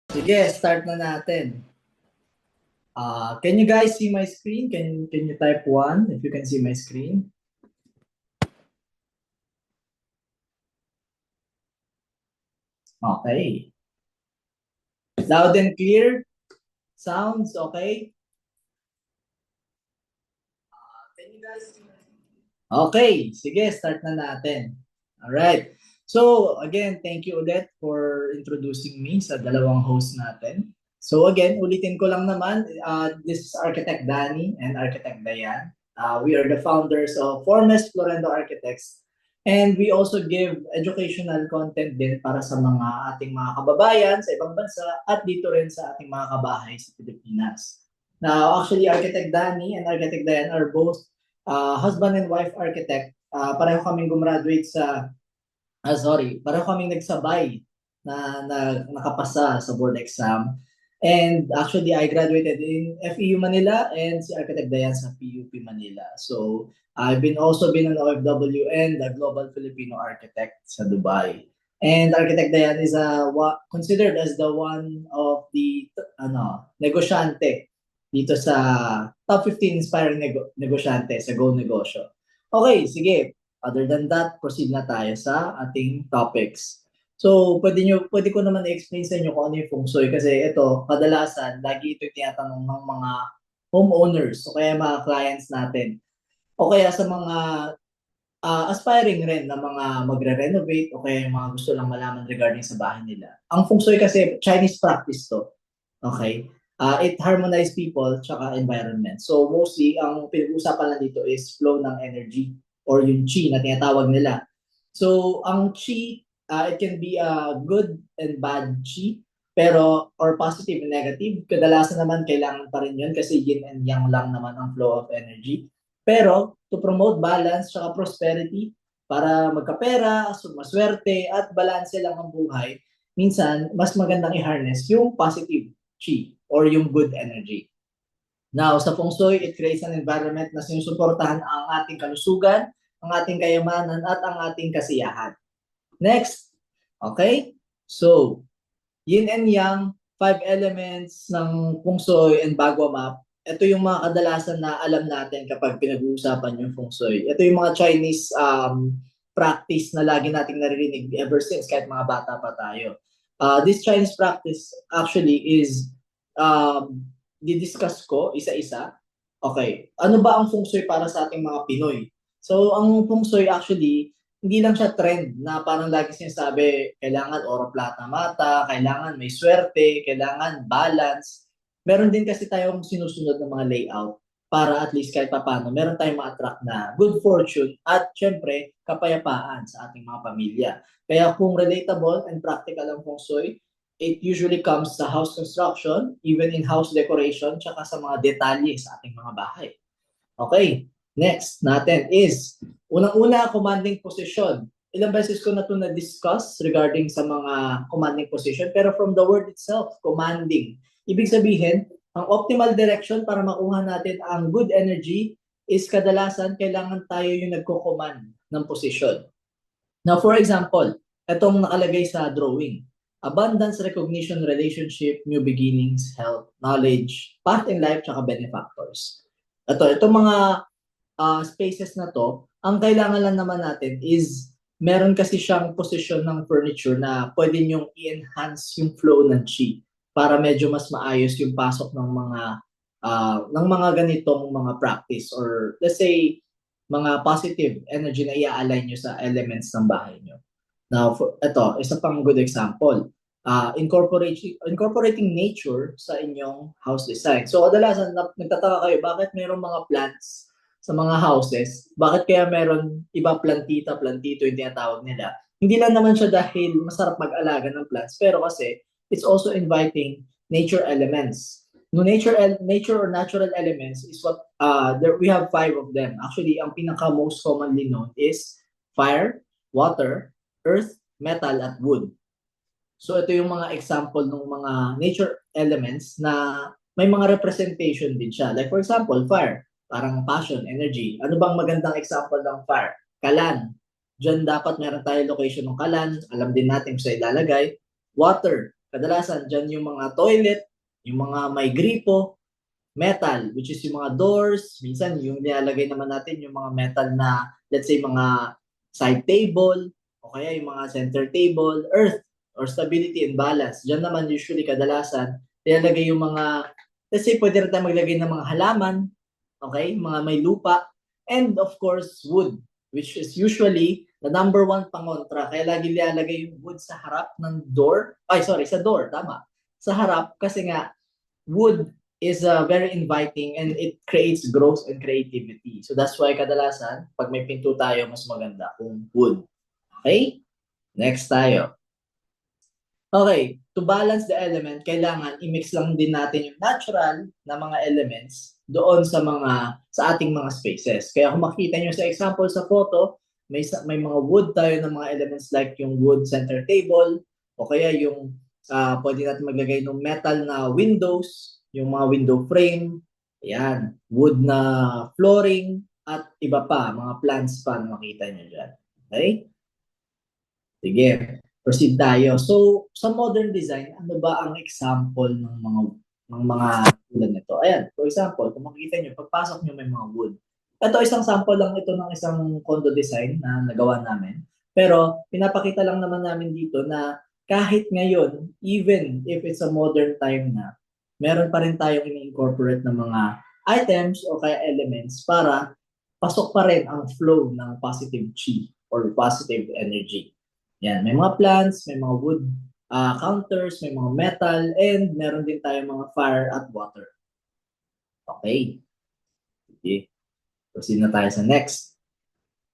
Sige, start na natin. Can you guys see my screen? Can you type 1 if you can see my screen? Okay. Loud and clear. Sounds okay? Can you guys see my screen? Okay, sige, start na natin. Alright. So, again, thank you ulit for introducing me sa dalawang host natin. So again, ulitin ko lang naman, this is Architect Danny and Architect Dayan. We are the founders of Formes Florendo Architects, and we also give educational content din para sa mga ating mga kababayan sa ibang bansa at dito rin sa ating mga kabahay sa Pilipinas. Now, actually, Architect Danny and Architect Dayan are both husband and wife architect. Pareho kaming gumraduate sa, pareho kaming nagsabay na nakapasa sa board exam. And actually, I graduated in FEU Manila and si Architect Dayan sa PUP Manila. So, I've also been an OFW and a global Filipino architect sa Dubai. And Architect Dayan is considered as the one of the negosyante dito sa top 15 inspiring negosyante sa Go Negosyo. Okay, sige. Other than that, proceed na tayo sa ating topics. So, pwede ko naman i-explain sa inyo kung ano yung feng shui kasi ito, kadalasan, lagi ito tinatanong ng mga homeowners o kaya mga clients natin o kaya sa mga aspiring rin na mga magre-renovate o kaya yung mga gusto lang malaman regarding sa bahay nila. Ang feng shui kasi, Chinese practice to. Okay? It harmonize people tsaka environment. So, mostly, ang pinag-uusapan lang dito is flow ng energy or yung chi na tinatawag nila. So, ang chi, it can be a good and bad chi, pero, or positive and negative. Kadalasan naman, kailangan pa rin yun kasi yin and yang lang naman ang flow of energy. Pero, to promote balance tsaka prosperity, para magkapera, maswerte, at balanse lang ang buhay, minsan, mas magandang i-harness yung positive chi or yung good energy. Now, sa feng shui, it creates an environment na sinusuportahan ang ating kalusugan, ang ating kayamanan, at ang ating kasiyahan. Next, okay? So, yin and yang, 5 elements ng feng shui and bagua map. Ito yung mga kadalasan na alam natin kapag pinag-uusapan yung feng shui. Ito yung mga Chinese practice na lagi nating naririnig ever since kahit mga bata pa tayo. This Chinese practice actually is didiscuss ko isa-isa. Okay, ano ba ang feng shui para sa ating mga Pinoy? So, ang feng shui actually, hindi lang siya trend na parang lagi sinasabi, kailangan oro, plata, mata, kailangan may swerte, kailangan balance. Meron din kasi tayong sinusunod ng mga layout para at least kahit papano, meron tayong ma-attract na good fortune at syempre, kapayapaan sa ating mga pamilya. Kaya kung relatable and practical ang feng shui, it usually comes sa house construction, even in house decoration, tsaka sa mga detalye sa ating mga bahay. Okay, next natin is, unang-una, commanding position. Ilang beses ko na ito na-discuss regarding sa mga commanding position, pero from the word itself, commanding. Ibig sabihin, ang optimal direction para makuha natin ang good energy is kadalasan kailangan tayo yung nagko-command ng position. Now, for example, itong nakalagay sa drawing. Abundance, recognition, relationship, new beginnings, health, knowledge, path in life, tsaka benefactors. Itong mga spaces na to, ang kailangan lang naman natin is meron kasi siyang posisyon ng furniture na pwede nyong i-enhance yung flow ng chi para medyo mas maayos yung pasok ng mga ganitong mga practice or let's say mga positive energy na i-align nyo sa elements ng bahay nyo. Now, ito, isa pang good example. Incorporating nature sa inyong house design. So, kadalasan, nagtataka kayo, bakit mayroong mga plants sa mga houses? Bakit kaya meron iba plantito yung tinatawag nila? Hindi lang naman siya dahil masarap mag-alaga ng plants, pero kasi it's also inviting nature elements. No, nature or natural elements is what we have 5 of them. Actually, ang pinaka most commonly known is fire, water, earth, metal, at wood. So ito yung mga example ng mga nature elements na may mga representation din siya. Like for example, fire, parang passion, energy. Ano bang magandang example ng fire? Kalan. Diyan dapat meron tayo location ng kalan. Alam din natin kung saan ilalagay. Water. kadalasan dyan yung mga toilet, yung mga may gripo, metal, which is yung mga doors, minsan yung nilalagay naman natin yung mga metal na, let's say, mga side table, o kaya yung mga center table, earth, or stability and balance. Diyan naman usually kadalasan, nilalagay yung mga, let's say, pwede rin tayo maglagay ng mga halaman, okay, mga may lupa, and of course, wood, which is usually the number one pangontra. Kaya lagi nilalagay yung wood sa harap ng door, ay sorry, sa door, tama, sa harap, kasi nga, wood is very inviting and it creates growth and creativity. So that's why kadalasan, pag may pinto tayo, mas maganda kung wood. Okay? Next tayo. Okay, to balance the element, kailangan i-mix lang din natin yung natural na mga elements doon sa ating mga spaces. Kaya kung makita nyo sa example sa photo, may mga wood tayo ng mga elements like yung wood center table, o kaya yung pwede natin maglagay ng metal na windows, yung mga window frame, ayan, wood na flooring, at iba pa, mga plants pa na makita nyo dyan. Okay? Sige, proceed tayo. So, sa modern design, ano ba ang example ng mga tulad nito? Ayan, for example, kung makikita nyo, pagpasok nyo may mga wood. Ito, isang sample lang ito ng isang condo design na nagawa namin. Pero, pinapakita lang naman namin dito na kahit ngayon, even if it's a modern time na, meron pa rin tayong ini-incorporate ng mga items o kaya elements para pasok pa rin ang flow ng positive chi or positive energy. Yan, may mga plants, may mga wood counters, may mga metal, and meron din tayo mga fire at water. Okay. Sige. Proceed na tayo sa next.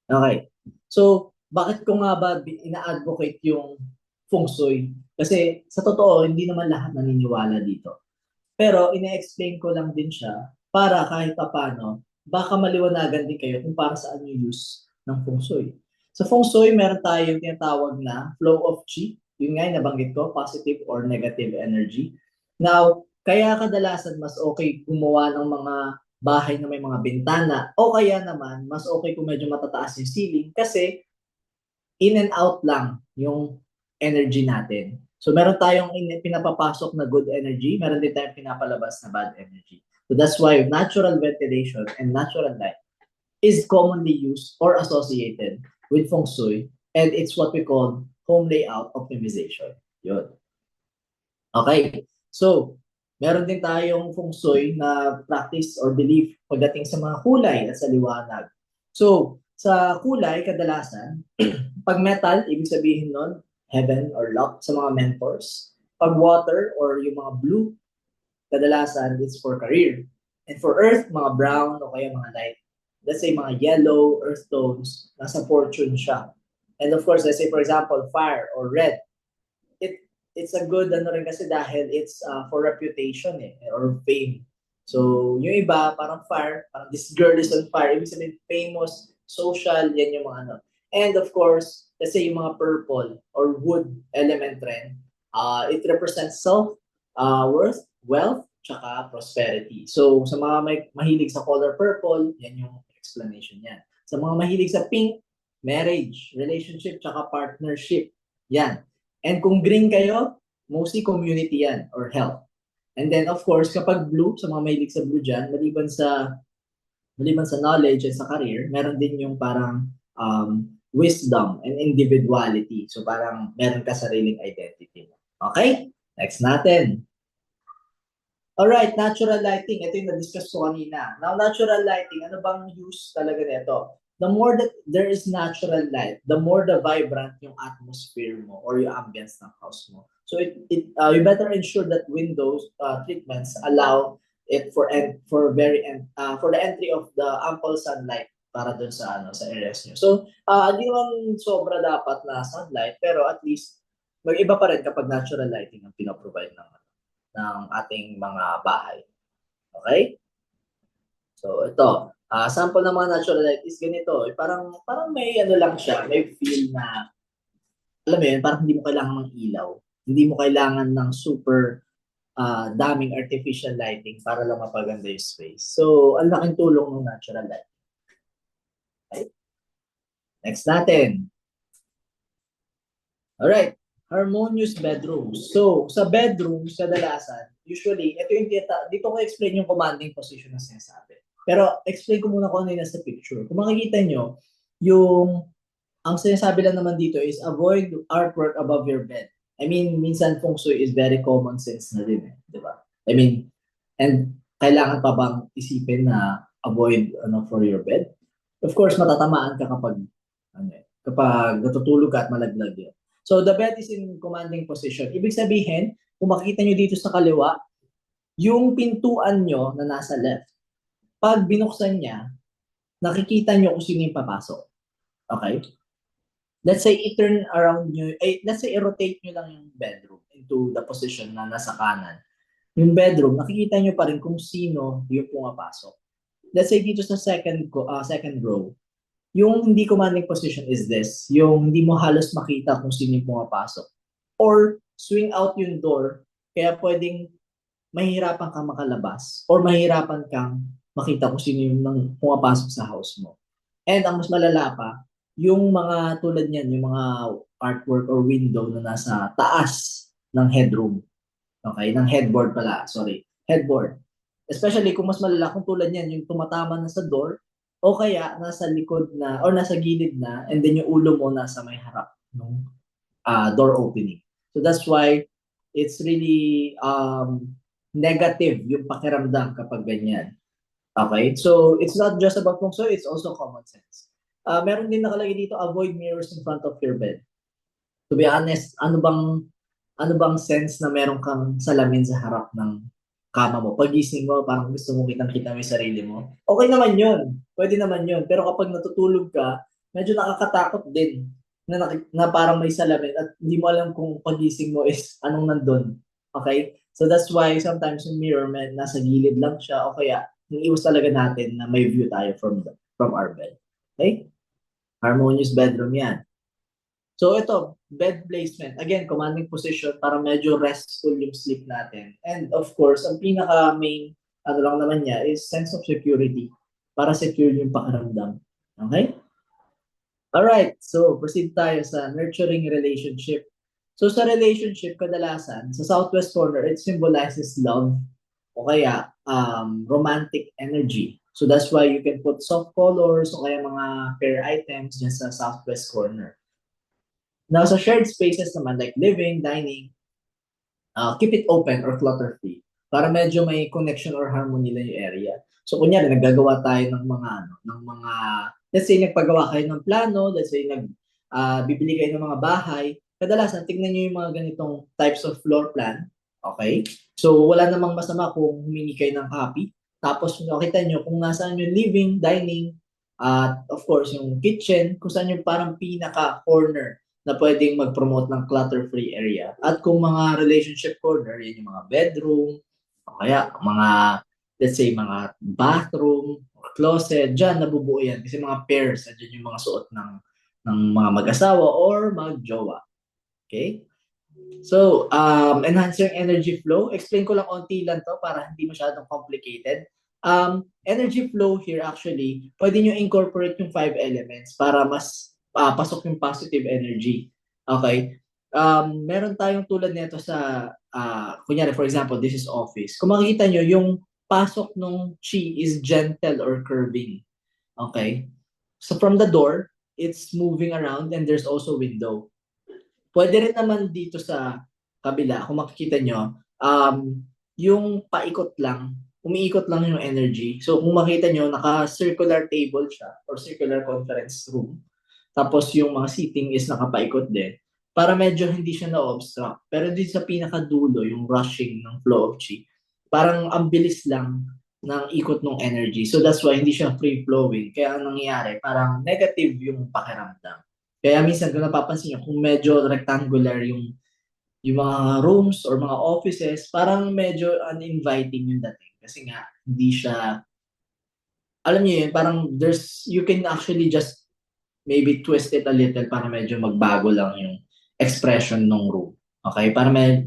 Okay. So, bakit ko nga ba ina-advocate yung feng shui? Kasi sa totoo, hindi naman lahat naniniwala dito. Pero ina-explain ko lang din siya para kahit papano, baka maliwanagan din kayo kung para saan yung use ng feng shui. Sa feng shui, meron tayong tinatawag na flow of chi. Yun nga yung nabanggit ko, positive or negative energy. Now, kaya kadalasan mas okay gumawa ng mga bahay na may mga bintana o kaya naman mas okay kung medyo matataas yung ceiling kasi in and out lang yung energy natin. So meron tayong pinapapasok na good energy, meron din tayong pinapalabas na bad energy. So that's why natural ventilation and natural light is commonly used or associated with feng shui, and it's what we call home layout optimization. Yun. Okay. So, meron din tayong feng shui na practice or belief pagdating sa mga kulay at sa liwanag. So, sa kulay, kadalasan, pag metal, ibig sabihin nun, heaven or luck sa mga mentors. Pag water or yung mga blue, kadalasan it's for career. And for earth, mga brown o kaya mga light. Let's say mga yellow, earth tones, nasa fortune siya. And of course, let's say for example, fire or red. It's a good ano rin kasi dahil it's for reputation or fame. So, yung iba, parang fire, parang this girl is on fire. Ibig sabihin, famous, social, yan yung mga ano. And of course, let's say yung mga purple or wood element rin, it represents self-worth, wealth, tsaka prosperity. So, sa mga may mahilig sa color purple, yan yung explanation yan. Sa mga mahilig sa pink, marriage, relationship, tsaka partnership. Yan. And kung green kayo, mostly community yan or health. And then of course, kapag blue, sa mga mahilig sa blue dyan, maliban sa knowledge and sa career, meron din yung parang wisdom and individuality. So parang meron ka sariling identity. Okay? Next natin. Alright, natural lighting. Ito yung na-discuss ko kanina. Now, natural lighting, ano bang use talaga nito? The more that there is natural light, the more the vibrant yung atmosphere mo or yung ambience ng house mo. So you better ensure that windows treatments allow it for the entry of the ample sunlight para dun sa areas nyo. So hindi naman sobra dapat na sunlight, pero at least mag-iba pa rin kapag natural lighting ang pinaprovide ng ating mga bahay. Okay? So ito, sample ng mga natural light is ganito. Parang may ano lang siya, may feel na, alam mo yun, parang hindi mo kailangan ng ilaw. Hindi mo kailangan ng super daming artificial lighting para lang mapaganda yung space. So, ang laking tulong ng natural light. Okay? Next natin. Alright. Harmonious bedrooms. So, sa bedrooms, kadalasan, usually, ito yung dito ko explain yung commanding position na sinasabi. Pero, explain ko muna kung ano yung nasa picture. Kung makikita nyo, yung, ang sinasabi lang naman dito is avoid artwork above your bed. I mean, minsan feng shui is very common sense na din eh, di ba? I mean, and kailangan pa bang isipin na avoid for your bed? Of course, matatamaan ka kapag natutulog ka at malaglag yun. So, the bed is in commanding position. Ibig sabihin, kung makikita nyo dito sa kaliwa, yung pintuan nyo na nasa left, pag binuksan niya, nakikita nyo kung sino yung papasok. Okay? Let's say, i-turn around nyo, let's say, i-rotate nyo lang yung bedroom into the position na nasa kanan. Yung bedroom, nakikita nyo pa rin kung sino yung pumapasok. Let's say, dito sa second row, yung hindi commanding position is this, yung hindi mo halos makita kung sino yung pumapasok. Or swing out yung door, kaya pwedeng mahirapan kang makalabas or mahirapan kang makita kung sino yung pumapasok sa house mo. And ang mas malala pa, yung mga tulad niyan, yung mga artwork or window na nasa taas ng headroom. Okay, ng headboard pala, sorry. Headboard. Especially kung mas malala, kung tulad niyan, yung tumatama na sa door, o kaya nasa likod na, or nasa gilid na, and then yung ulo mo nasa may harap ng door opening. So that's why it's really negative yung pakiramdam kapag ganyan. Okay? So it's not just about feng shui, it's also common sense. Meron din nakalagay dito, avoid mirrors in front of your bed. To be honest, ano bang sense na meron kang salamin sa harap ng kama mo? Pagising mo, parang gusto mo kitang-kita mo yung sarili mo. Okay naman yun. Pwede naman yun. Pero kapag natutulog ka, medyo nakakatakot din na parang may salamin at hindi mo alam kung pagising mo is anong nandun. Okay? So that's why sometimes yung mirror, nasa gilid lang siya o kaya iwas talaga natin na may view tayo from our bed. Okay? Harmonious bedroom yan. So ito, bed placement. Again, commanding position para medyo restful yung sleep natin. And of course, ang pinaka main lang naman niya is sense of security para secure yung pakiramdam. Okay? Alright, so proceed tayo sa nurturing relationship. So sa relationship, kadalasan, sa southwest corner, it symbolizes love o kaya romantic energy. So that's why you can put soft colors o kaya mga pair items dyan sa southwest corner. Now, sa shared spaces naman, like living, dining, keep it open or clutter-free para medyo may connection or harmony lang yung area. So, kunyari, naggagawa tayo let's say, nagpagawa kayo ng plano, let's say, bibili kayo ng mga bahay, kadalasan, tignan nyo yung mga ganitong types of floor plan. Okay? So, wala namang masama kung humingi kayo ng copy. Tapos, makita nyo kung nasaan yung living, dining, at of course, yung kitchen, kung saan yung parang pinaka-corner na pwedeng mag-promote ng clutter-free area. At kung mga relationship corner, yan yung mga bedroom, o kaya mga, let's say, mga bathroom, or closet, dyan nabubuo yan. Kasi mga pairs, dyan yung mga suot ng mga mag-asawa or mag-jowa. Okay? So, enhancing energy flow. Explain ko lang onti lang to para hindi masyadong complicated. Energy flow here actually, pwede nyo incorporate yung 5 elements para mas pasok yung positive energy. Okay? Meron tayong tulad nito sa, kunyari for example, this is office. Kung makikita nyo, yung pasok ng chi is gentle or curving. Okay? So from the door, it's moving around and there's also window. Pwede rin naman dito sa kabila, kung makikita nyo, yung paikot lang, umiikot lang yung energy. So kung makita nyo, naka-circular table siya or circular conference room. Tapos yung mga seating is nakapaikot din para medyo hindi siya na-obstruct. Pero dito sa pinakadulo, yung rushing ng flow of chi, parang ang bilis lang ng ikot ng energy. So that's why hindi siya free-flowing. Kaya ang nangyayari, parang negative yung pakiramdam. Kaya minsan kung napapansin nyo, kung medyo rectangular yung mga rooms or mga offices, parang medyo uninviting yung dating. Kasi nga, hindi siya, alam niyo yun, parang you can actually just maybe twist it a little para medyo magbago lang yung expression ng room. Okay? Para may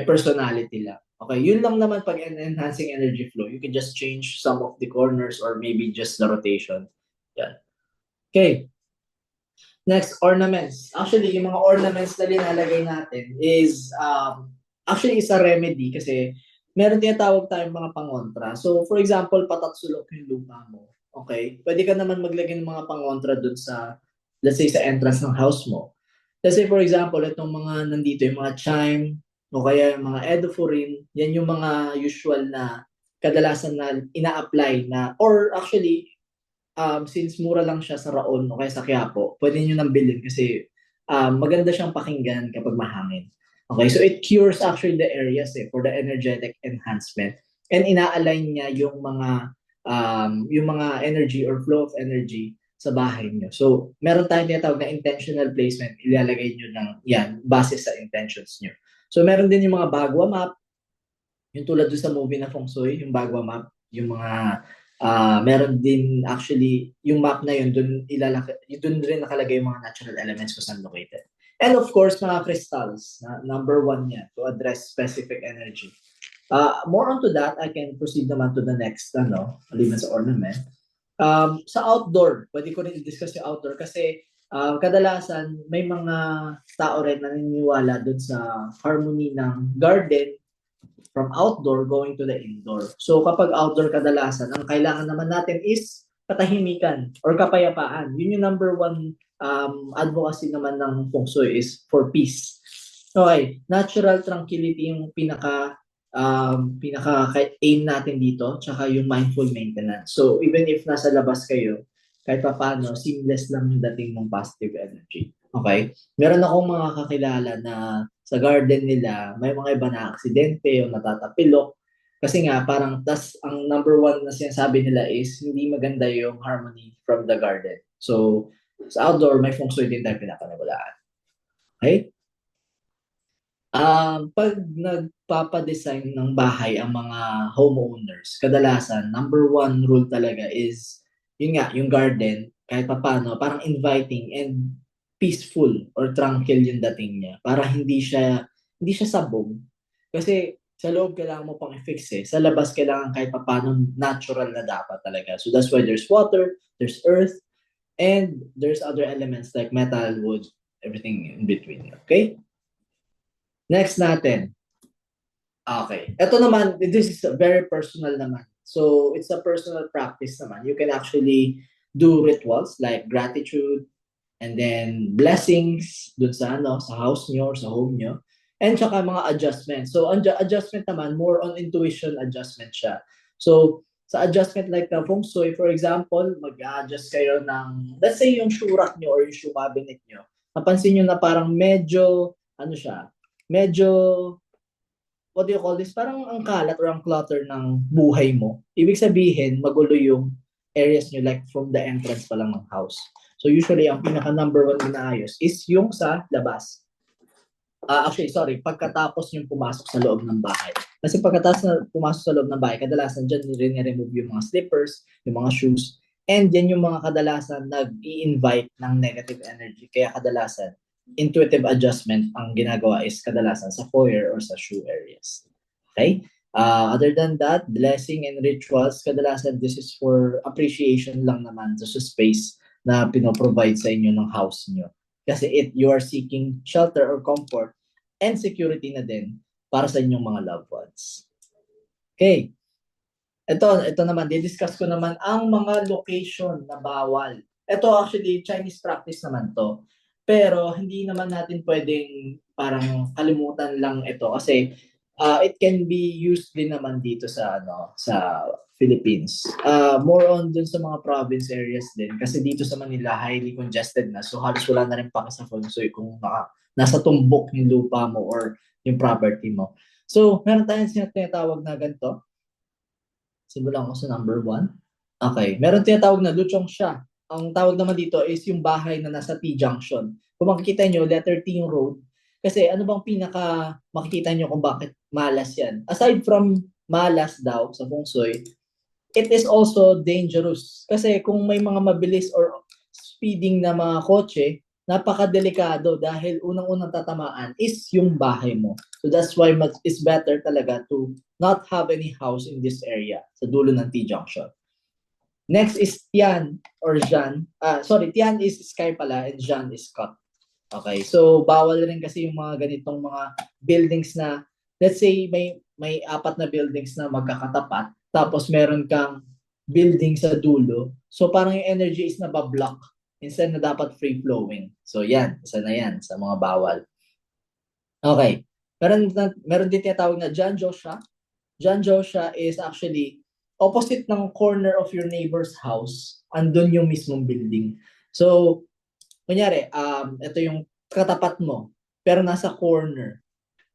personality lang. Okay, yun lang naman pag enhancing energy flow. You can just change some of the corners or maybe just the rotation. Yan. Okay. Next, ornaments. Actually, yung mga ornaments na linalagay natin is actually is a remedy kasi meron tinatawag tayong mga pangontra. So, for example, patatsulok yung lupa mo. Okay? Pwede ka naman maglagay ng mga pangontra dun sa, let's say, sa entrance ng house mo. Kasi for example, itong mga nandito, yung mga chime, o kaya yung mga edophorin, yan yung mga usual na kadalasan na ina-apply na, or actually, since mura lang siya sa Raon o kaya sa Quiapo, pwede nyo nang bilhin kasi maganda siyang pakinggan kapag mahangin. Okay, so it cures actually the areas for the energetic enhancement and ina-align niya yung mga energy or flow of energy sa bahay niyo. So, meron tayong tinatawag na intentional placement. Ilalagay niyo ng yan base sa intentions niyo. So, meron din yung mga bagwa map, yung tulad doon sa movie na Feng Shui, yung bagwa map, yung mga meron din actually yung map na yun doon rin nakalagay yung mga natural elements kung saan located. And of course, mga crystals, number one yan to address specific energy. More onto that, I can proceed naman to the next, maliban sa ornament. Sa outdoor, pwede ko rin i-discuss yung outdoor kasi kadalasan may mga tao rin naniniwala doon sa harmony ng garden from outdoor going to the indoor. So kapag outdoor kadalasan, ang kailangan naman natin is katahimikan or kapayapaan. Yun yung number one advocacy naman ng Feng Shui is for peace. Okay, natural tranquility yung pinaka aim natin dito, tsaka yung mindful maintenance. So even if nasa labas kayo, kahit pa paano, seamless lang yung dating ng positive energy. Okay? Meron akong mga kakilala na sa garden nila, may mga iba na aksidente o natatapilok. Kasi nga, parang ang number one na sinasabi nila is hindi maganda yung harmony from the garden. So, sa outdoor, may feng shui din tayo pinapaniwalaan. Okay? Pag nagpapadesign ng bahay ang mga homeowners, kadalasan, number one rule talaga is, yun nga, yung garden, kahit pa paano, parang inviting and peaceful or tranquil yung dating niya. Para hindi siya sabog. Kasi sa loob kailangan mo pang i-fix eh. Sa labas kailangan kahit pa paano natural na dapat talaga. So that's why there's water, there's earth, and there's other elements like metal, wood, everything in between. Okay? Next natin. Okay. Ito naman, this is very personal naman. So, it's a personal practice naman. You can actually do rituals like gratitude and then blessings dun sa house nyo or sa home nyo. And saka mga adjustments. So, adjustment naman, more on intuition adjustment siya. So, sa adjustment like the feng shui, for example, mag-adjust kayo ng, let's say yung shoe rack nyo or yung shoe cabinet nyo. Napansin nyo na parang medyo, medyo what do you call this? Parang ang kalat or ang clutter ng buhay mo. Ibig sabihin, magulo yung areas nyo like from the entrance pa lang ng house. So usually, ang pinaka number one inaayos is yung sa labas. Actually, sorry, pagkatapos yung pumasok sa loob ng bahay. Kasi pagkatapos na pumasok sa loob ng bahay, kadalasan dyan rin-remove yung mga slippers, yung mga shoes, and yan yung mga kadalasan nag-i-invite ng negative energy. Kaya kadalasan, intuitive adjustment ang ginagawa is kadalasan sa foyer or sa shoe areas. Okay? Other than that, blessing and rituals, kadalasan this is for appreciation lang naman sa space na pinoprovide sa inyo ng house nyo. Kasi you are seeking shelter or comfort and security na din para sa inyong mga loved ones. Okay. Ito naman, di-discuss ko naman ang mga location na bawal. Ito actually, Chinese practice naman to. Pero hindi naman natin pwedeng parang kalimutan lang ito kasi it can be used din naman dito sa Philippines. More on dun sa mga province areas din kasi dito sa Manila highly congested na so halos wala na rin paki sa feng shui kung nasa tumbok yung lupa mo or yung property mo. So, meron tayong tinatawag na ganito. Simulan ko sa number 1. Okay. Meron tinatawag na luchong siya. Ang tawag naman dito is yung bahay na nasa T-junction. Kung makikita nyo, letter T yung road. Kasi ano bang makikita nyo kung bakit malas yan? Aside from malas daw sa feng shui, it is also dangerous. Kasi kung may mga mabilis or speeding na mga kotse, napakadelikado dahil unang-unang tatamaan is yung bahay mo. So that's why it's better talaga to not have any house in this area sa dulo ng T-junction. Next is Tian or Jean. Sorry, Tian is Sky pala and Jean is Scott. Okay, so bawal rin kasi yung mga ganitong mga buildings na, let's say may apat na buildings na magkakatapat, tapos meron kang building sa dulo. So parang yung energy is nabablock instead na dapat free flowing. So yan, isa na yan sa mga bawal. Okay. Meron din tinatawag na John Joshua. John Joshua is actually opposite ng corner of your neighbor's house. Andun yung mismong building. So, kunyari, ito yung katapat mo, pero nasa corner.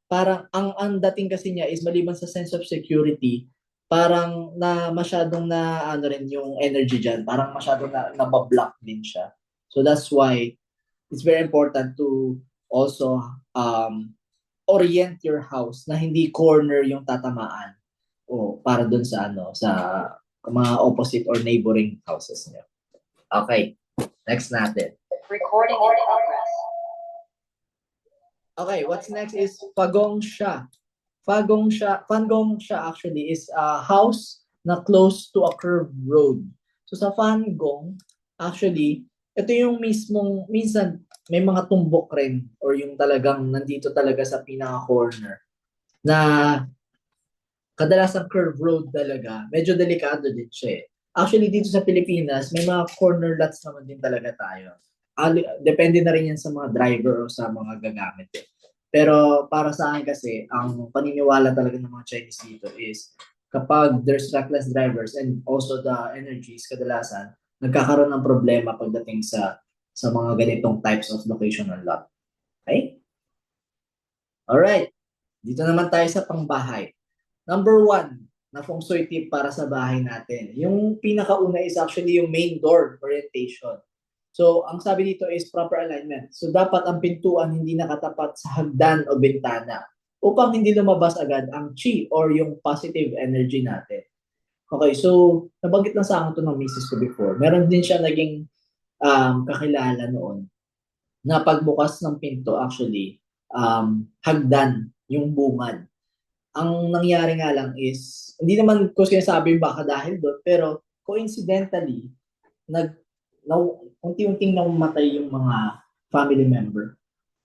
Parang ang dating kasi niya is maliban sa sense of security, parang na masyadong na ano rin yung energy diyan, parang masyadong na nabablock din siya. So that's why it's very important to also orient your house na hindi corner yung tatamaan o para dun sa ano sa mga opposite or neighboring houses niyo. Okay, next natin. Recording in progress. Okay, what's next is Fagong Sha. Fagong Sha actually is a house na close to a curved road. So sa Fangong, actually, ito yung mismong, minsan may mga tumbok rin or yung talagang nandito talaga sa pinaka-corner na kadalasan curved road talaga. Medyo delikado din siya eh. Actually, dito sa Pilipinas, may mga corner lots naman din talaga tayo. Depende na rin yan sa mga driver o sa mga gagamit eh. Pero para sa akin kasi, ang paniniwala talaga ng mga Chinese dito is kapag there's reckless drivers and also the energies, kadalasan, nagkakaroon ng problema pagdating sa mga ganitong types of location and lot. Okay? Alright. Dito naman tayo sa pangbahay. Number 1 na feng shui tip para sa bahay natin. Yung pinakauna is actually yung main door orientation. So, ang sabi dito is proper alignment. So, dapat ang pintuan hindi nakatapat sa hagdan o bintana upang hindi lumabas agad ang chi or yung positive energy natin. Okay, so, nabanggit lang sa akin ito ng misis ko before. Meron din siya naging kakilala noon na pagbukas ng pinto actually, hagdan yung bungad. Ang nangyari nga lang is, hindi naman ko sinasabi baka dahil doon, pero coincidentally, nag, na, unti-unting namatay yung mga family member.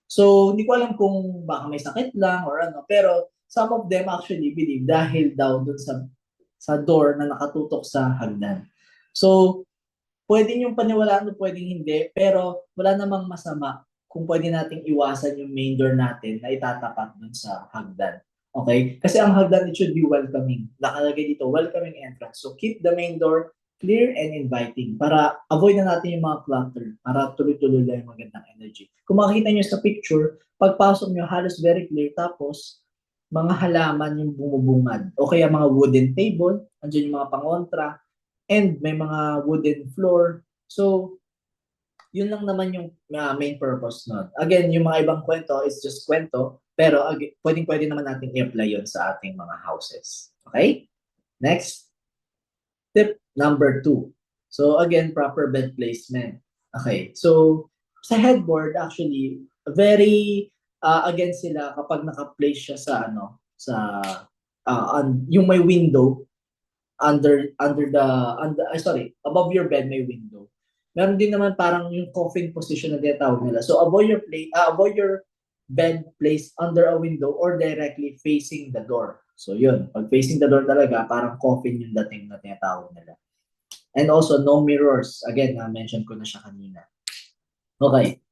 So, hindi ko alam kung baka may sakit lang or ano, pero some of them actually believe dahil daw doon sa door na nakatutok sa hagdan. So, pwede yung paniwalaan o pwedeng hindi, pero wala namang masama kung pwede nating iwasan yung main door natin na itatapat dun sa hagdan. Okay? Kasi ang hagdan, it should be welcoming. Nakalagay dito, welcoming entrance. So keep the main door clear and inviting para avoid na natin yung mga clutter, para tuloy-tuloy lang yung magandang energy. Kung makikita nyo sa picture, pagpasok nyo, halos very clear, tapos mga halaman yung bumubungad. O kaya mga wooden table, andyan yung mga pangontra, and may mga wooden floor. So, yun lang naman yung main purpose nun. Again, yung mga ibang kwento is just kwento, pero pwedeng-pwede naman natin i-apply yun sa ating mga houses. Okay? Next. Tip number 2. So, again, proper bed placement. Okay. So, sa headboard, actually, very against sila kapag naka-place siya sa yung may window above your bed may window. Meron din naman parang yung coffin position na tinatawag nila. So avoid your bed placed under a window or directly facing the door. So yun, pag facing the door talaga, parang coffin yung dating na tinatawag nila. And also no mirrors. Again, na-mention ko na siya kanina. Okay.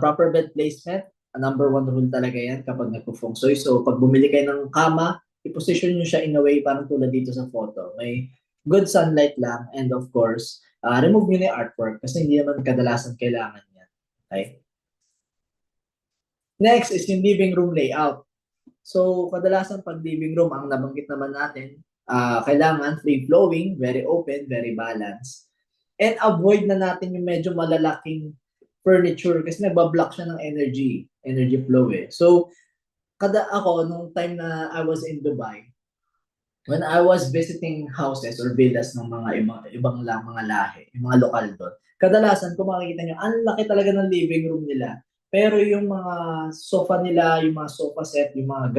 Proper bed placement, number 1 rule talaga yan kapag nagpo-feng shui. So pag bumili kayo ng kama, i-position nyo siya in a way parang tulad dito sa photo. May good sunlight lang and of course, remove nyo na yung artwork kasi hindi naman kadalasan kailangan yan. Okay? Next is yung living room layout. So, kadalasan pag living room, ang nabanggit naman natin, kailangan free-flowing, very open, very balanced. And avoid na natin yung medyo malalaking furniture kasi nagbablock siya ng energy flow eh. So, ako, nung time na I was in Dubai, when I was visiting houses or villas ng mga ibang mga lahi, yung mga lokal doon, kadalasan kung makikita nyo, ang laki talaga ng living room nila. Pero yung mga sofa nila, yung mga sofa set, yung mga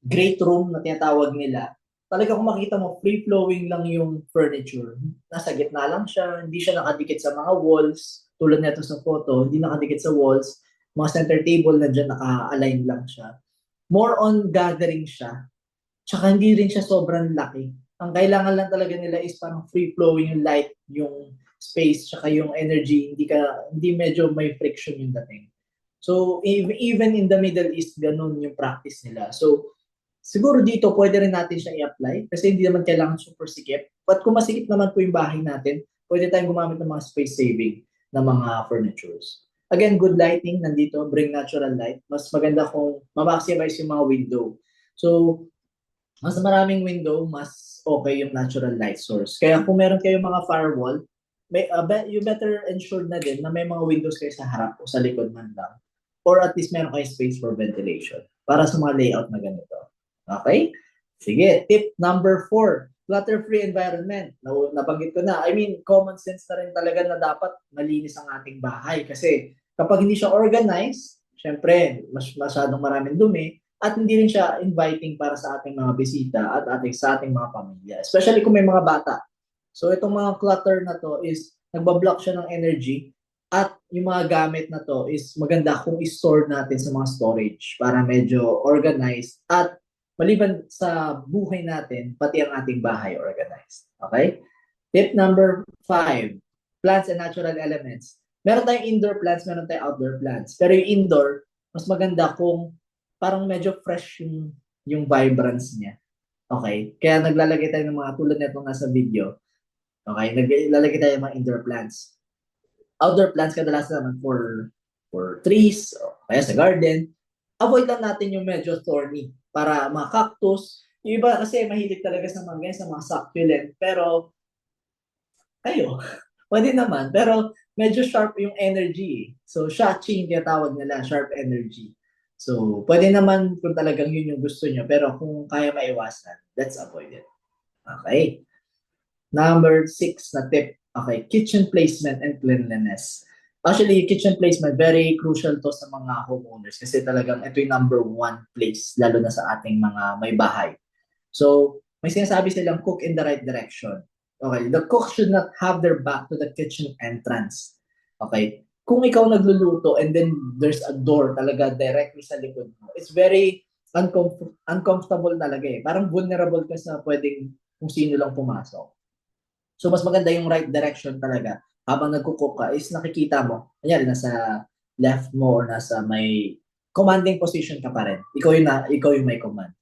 great room na tinatawag nila, talaga kung makita mo, free-flowing lang yung furniture. Nasa gitna lang siya, hindi siya nakadikit sa mga walls, tulad nito sa photo, hindi nakadikit sa walls, mga center table na dyan, naka-align lang siya. More on gathering siya, tsaka hindi rin siya sobrang laki. Ang kailangan lang talaga nila is parang free-flowing yung light, yung space, tsaka yung energy, hindi medyo may friction yung dating. So, even in the Middle East, ganun yung practice nila. So, siguro dito, pwede rin natin siya i-apply kasi hindi naman kailangan super sikip. But kung masikip naman po yung bahay natin, pwede tayong gumamit ng mga space saving na mga furnitures. Again, good lighting nandito, bring natural light. Mas maganda kung ma-maximize yung mga window. So, mas maraming window, mas okay yung natural light source. Kaya kung meron kayong mga firewall, you better ensure na din na may mga windows kayo sa harap o sa likod man lang. Or at least meron kayo space for ventilation para sa mga layout na ganito. Okay? Sige, tip number 4, clutter-free environment. Nabanggit ko na. I mean, common sense na rin talaga na dapat malinis ang ating bahay. Kasi kapag hindi siya organized, syempre, masyadong maraming dumi, at hindi rin siya inviting para sa ating mga bisita at sa ating mga pamilya. Especially kung may mga bata. So itong mga clutter na to is nagbablock siya ng energy at yung mga gamit na to is maganda kung i-store natin sa mga storage para medyo organized at maliban sa buhay natin, pati ang ating bahay organized. Okay? Tip number 5, plants and natural elements. Meron tayong indoor plants, meron tayong outdoor plants. Pero yung indoor, mas maganda kung parang medyo fresh yung vibrance niya. Okay? Kaya naglalagay tayo ng mga tulad nito nga sa video. Okay? Naglalagay tayo ng mga indoor plants. Outdoor plants kadalasan naman for trees, o kaya sa garden. Avoid lang natin yung medyo thorny para mga cactus. Yung iba kasi mahilig talaga sa mga ganyan, sa mga succulent. Pero kayo, pwede naman. Pero medyo sharp yung energy. So, shaching, tawag nila, sharp energy. So, pwede naman kung talagang yun yung gusto nyo. Pero kung kaya maiwasan, let's avoid it. Okay. Number 6 na tip. Okay, kitchen placement and cleanliness. Actually, kitchen placement, very crucial to sa mga homeowners kasi talagang ito yung number 1 place, lalo na sa ating mga may bahay. So, may sinasabi silang cook in the right direction. Okay, the cook should not have their back to the kitchen entrance. Okay, kung ikaw nagluluto and then there's a door talaga directly sa likod mo, it's very uncomfortable talaga eh. Parang vulnerable ka sa pwedeng kung sino lang pumasok. So, mas maganda yung right direction talaga. Habang nagkukook ka, is nakikita mo, kanyari, nasa left mo or nasa may commanding position ka pa rin. Ikaw yung may command.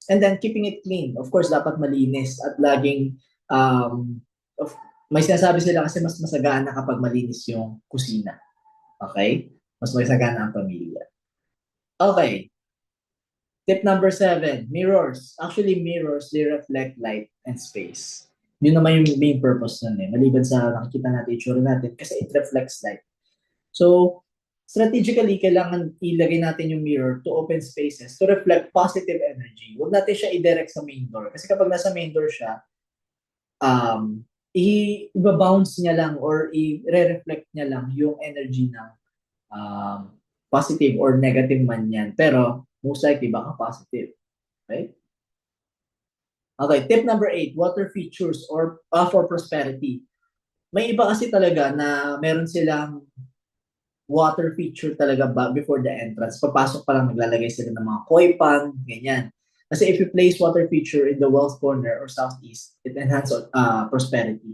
And then, keeping it clean. Of course, dapat malinis at laging, may sinasabi sila kasi mas masagana kapag malinis yung kusina. Okay? Mas masagana ang pamilya. Okay. Tip number 7, mirrors. Actually, mirrors, they reflect light and space. Yun naman yung main purpose nun eh. Maliban sa nakikita natin, itsura natin, kasi it reflects light. So, strategically, kailangan ilagay natin yung mirror to open spaces to reflect positive energy. Huwag natin siya i-direct sa main door. Kasi kapag nasa main door siya, i-bounce niya lang or i-reflect niya lang yung energy ng positive or negative man yan. Pero, most likely, baka positive. Okay? Okay, tip number 8, water features or for prosperity. May iba kasi talaga na meron silang water feature talaga before the entrance. Papasok pa lang naglalagay sila ng mga koi pan, ganyan. Kasi if you place water feature in the west corner or southeast, it enhances prosperity.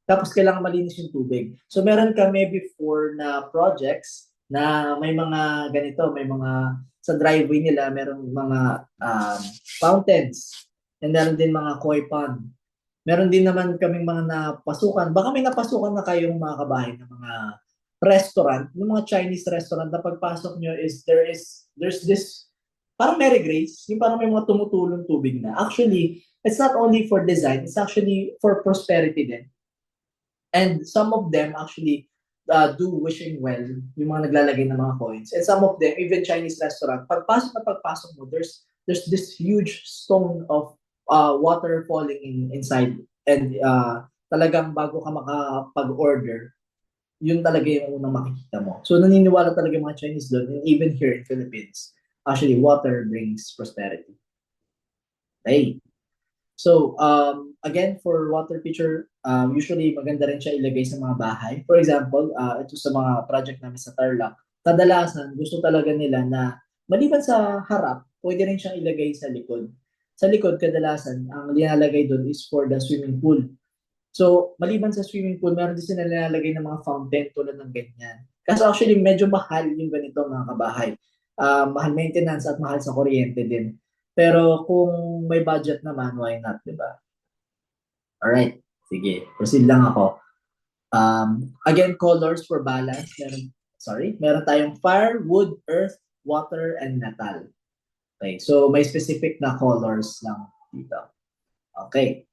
Tapos kailangan malinis yung tubig. So meron kami before na projects na may mga ganito, may mga sa driveway nila, merong mga fountains. And meron din mga koi pond. Meron din naman kaming mga napasukan. Baka may napasukan na kayong mga kabahay ng mga restaurant, ng mga Chinese restaurant na pagpasok nyo is there's this parang Mary Grace, yung parang may mga tumutulong tubig na. Actually, it's not only for design, it's actually for prosperity din. And some of them actually do wishing well, yung mga naglalagay ng mga coins. And some of them, even Chinese restaurant, pagpasok mo, there's this huge stone of water falling inside. And talagang bago ka makapag-order, yun talaga yung unang makikita mo. So naniniwala talaga yung mga Chinese doon, and even here in Philippines, actually water brings prosperity. Okay. So, again, for water feature, usually maganda rin siya ilagay sa mga bahay. For example, ito sa mga project namin sa Tarlac, kadalasan gusto talaga nila na maliban sa harap, pwede rin siyang ilagay sa likod. Sa likod, kadalasan, ang nilalagay doon is for the swimming pool. So, maliban sa swimming pool, meron din sila nilalagay ng mga fountain tulad ng ganyan. Kasi actually, medyo mahal yung ganito mga kabahay. Mahal maintenance at mahal sa kuryente din. Pero kung may budget naman, why not, di ba? Alright, sige. Proceed lang ako. Again, colors for balance. Meron tayong fire, wood, earth, water, and metal. Okay, so may specific na colors lang dito. Okay.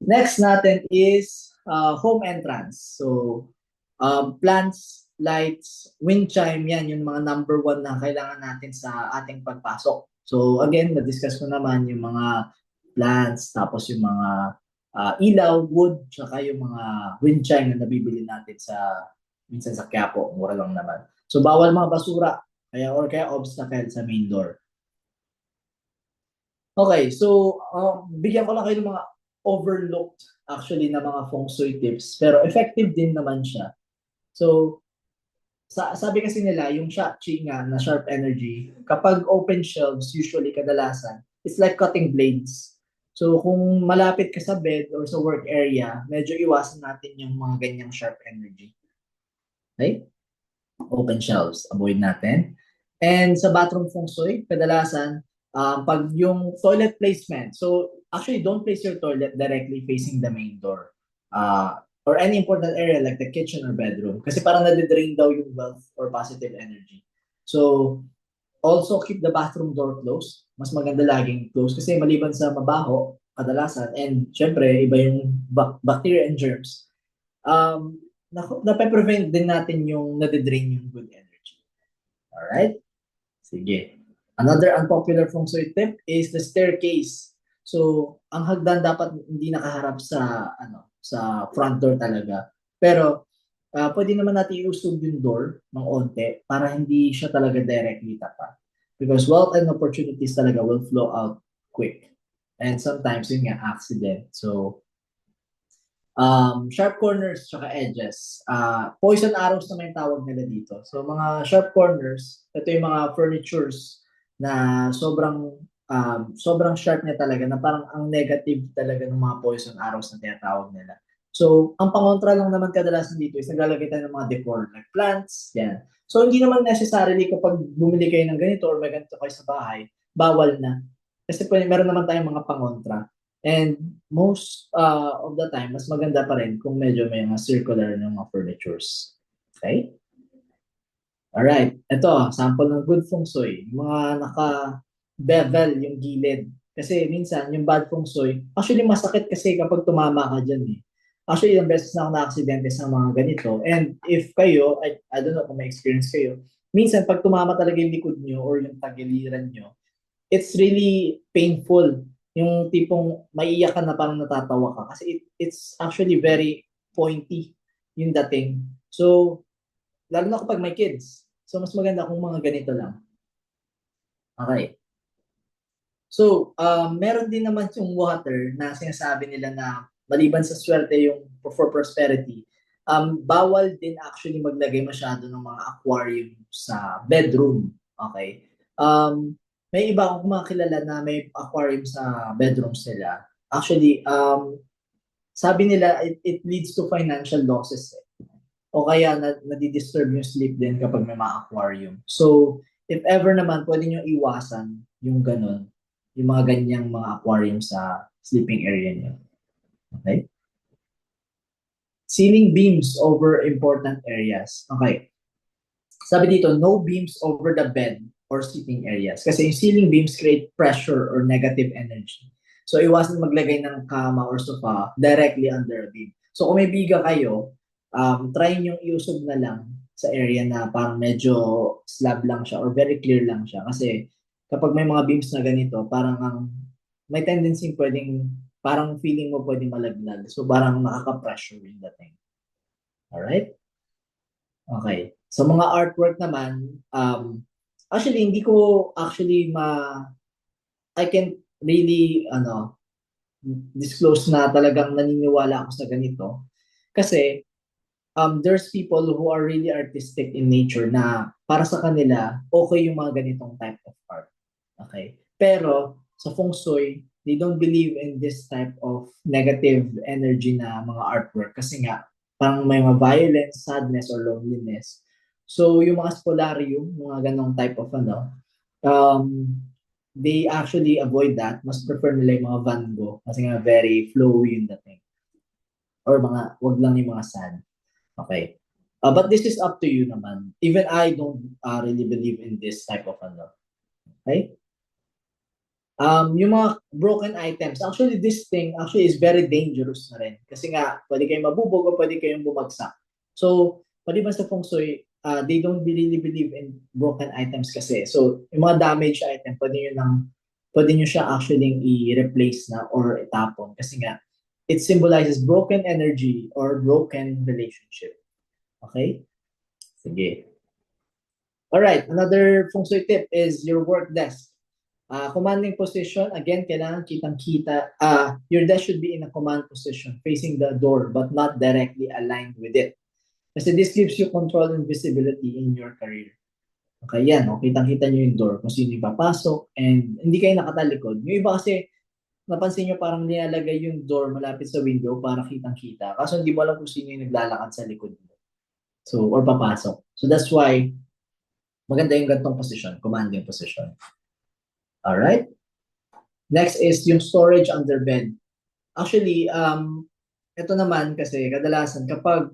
Next natin is home entrance. So, plants, lights, wind chime, yan yung mga number one na kailangan natin sa ating pagpasok. So, again, na-discuss ko naman yung mga plants, tapos yung mga ilaw, wood, tsaka yung mga wind chime na nabibili natin minsan sa Quiapo, mura lang naman. So, bawal mga basura, kaya obstacle sa main door. Okay, so bigyan ko lang kayo ng mga overlooked actually na mga feng shui tips, pero effective din naman siya. So, sabi kasi nila, yung Shak-Chi nga na sharp energy, kapag open shelves, usually kadalasan, it's like cutting blades. So, kung malapit ka sa bed or sa work area, medyo iwasan natin yung mga ganyang sharp energy. Okay? Open shelves, avoid natin. And sa bathroom feng shui, kadalasan, pag yung toilet placement, so actually don't place your toilet directly facing the main door. Or any important area like the kitchen or bedroom. Kasi parang nade-drain daw yung wealth or positive energy. So, also keep the bathroom door closed. Mas maganda laging closed kasi maliban sa mabaho, kadalasan, and syempre, iba yung bacteria and germs, um, nape-prevent din natin yung nade-drain yung good energy. Alright? Sige. Another unpopular feng shui tip is the staircase. So, ang hagdan dapat hindi nakaharap sa front door talaga. Pero pwede naman natin iusog yung door ng onte para hindi siya talaga directly tapat. Because wealth and opportunities talaga will flow out quick. And sometimes yun nga accident. So, sharp corners tsaka edges. Poison arrows na may tawag nila dito. So mga sharp corners, ito yung mga furnitures na sobrang sharp niya talaga na parang ang negative talaga ng mga poison arrows na tinatawag nila. So, ang pangontra lang naman kadalasan dito is naglalagay tayo ng mga decor like plants, yan. So, hindi naman necessarily kapag bumili kayo ng ganito or may ganito kayo sa bahay, bawal na. Kasi meron naman tayong mga pangontra. And most of the time, mas maganda pa rin kung medyo may mga circular ng mga furnitures. Okay? Alright. Ito, sample ng good feng shui. Yung mga naka-bevel yung gilid. Kasi minsan, yung bad feng shui, actually masakit kasi kapag tumama ka dyan eh. Actually, ilang beses na ako na-aksidente sa mga ganito. And if kayo, I don't know kung may experience kayo, minsan pag tumama talaga yung likod nyo or yung tagiliran nyo, it's really painful. Yung tipong maiiyak ka na parang natatawa ka. Kasi it's actually very pointy yung dating. So, lalo na kapag may kids. So, mas maganda kung mga ganito lang. Okay. So, meron din naman yung water na sinasabi nila na maliban sa swerte yung for prosperity, bawal din actually maglagay masyado ng mga aquarium sa bedroom. Okay? May iba akong mga kilala na may aquarium sa bedrooms nila. Actually, sabi nila it leads to financial losses. O kaya nadidisturb yung sleep din kapag may mga aquarium. So, if ever naman, pwede nyo iwasan yung ganun, yung mga ganyang mga aquarium sa sleeping area nyo. Okay? Ceiling beams over important areas. Okay. Sabi dito, no beams over the bed or sitting areas. Kasi yung ceiling beams create pressure or negative energy. So, iwasan maglagay ng kama or sofa directly under a beam. So, kung may biga kayo, try nyo iusog na lang sa area na parang medyo slab lang siya or very clear lang siya. Kasi kapag may mga beams na ganito, parang may tendency pwedeng, parang feeling mo pwedeng malaglag. So, parang nakaka-pressure yung dating. Alright? Okay. Sa mga artwork naman, actually, hindi ko actually I can really, disclose na talagang naniniwala ako sa ganito. Kasi there's people who are really artistic in nature na para sa kanila, okay yung mga ganitong type of art. Okay? Pero sa feng shui, they don't believe in this type of negative energy na mga artwork kasi nga parang may mga violence, sadness, or loneliness. So yung mga spolarium, mga ganong type of um, they actually avoid that. Mas prefer nila yung mga Van Gogh kasi nga very flowy yung dating. Or mga, wag lang yung mga sad. Okay. But this is up to you naman. Even I don't really believe in this type of Okay? Yung mga broken items, actually this thing actually is very dangerous na rin. Kasi nga, pwede kayong mabubog o pwede kayong bumagsak. So, maliban sa feng shui, they don't really believe in broken items kasi. So, yung mga damaged item, pwede nyo siya actually i-replace na or itapon. Kasi nga, it symbolizes broken energy or broken relationship. Okay? Sige. Alright, another feng shui tip is your work desk. Commanding position, again, kailangan kitang-kita. Your desk should be in a command position, facing the door, but not directly aligned with it. Kasi this gives you control and visibility in your career. Okay, yan. O, kitang-kita nyo yung door kung sino yung papasok and hindi kayo nakatalikod. Yung iba kasi, napansin nyo parang nilalagay yung door malapit sa window para kitang-kita. Kaso hindi mo alam kung sino yung naglalakad sa likod mo. So, or papasok. So, that's why, maganda yung gantong position, commanding position. Alright? Next is yung storage under bed. Actually, ito naman kasi kadalasan kapag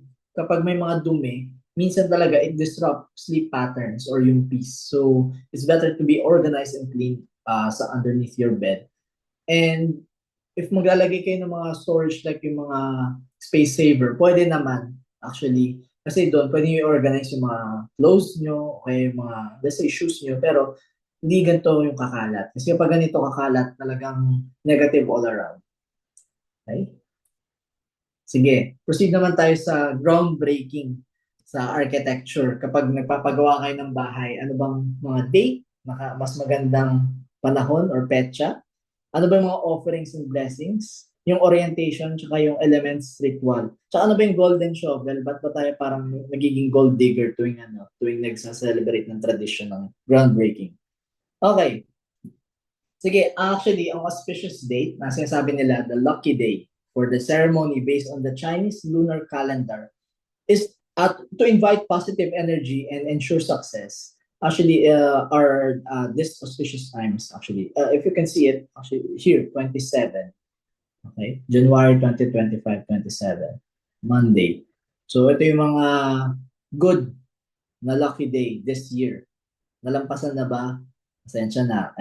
may mga dumi, minsan talaga it disrupts sleep patterns or yung peace. So, it's better to be organized and clean sa underneath your bed. And if maglalagay kayo ng mga storage like yung mga space saver, pwede naman actually. Kasi doon, pwede nyo i-organize yung mga clothes nyo, okay, yung mga, let's say, shoes nyo, pero hindi ganito yung kakalat. Kasi kapag ganito kakalat, talagang negative all around. Okay? Sige, proceed naman tayo sa groundbreaking sa architecture. Kapag nagpapagawa kayo ng bahay, ano bang mga date, mas magandang panahon or petsa? Ano ba yung mga offerings and blessings? Yung orientation, tsaka yung elements ritual. Tsaka ano ba yung golden shovel? Ba't ba tayo parang nagiging gold digger tuwing nagsa-celebrate ng tradition ng groundbreaking? Okay. Sige, actually, ang auspicious date na sinasabi nila, the lucky day for the ceremony based on the Chinese lunar calendar is to invite positive energy and ensure success. Actually, are this auspicious times, actually. If you can see it, actually, here, 27. Okay? January 2025, 27. Monday. So, ito yung mga good na lucky day this year. Nalampasan na ba? Pasensya na.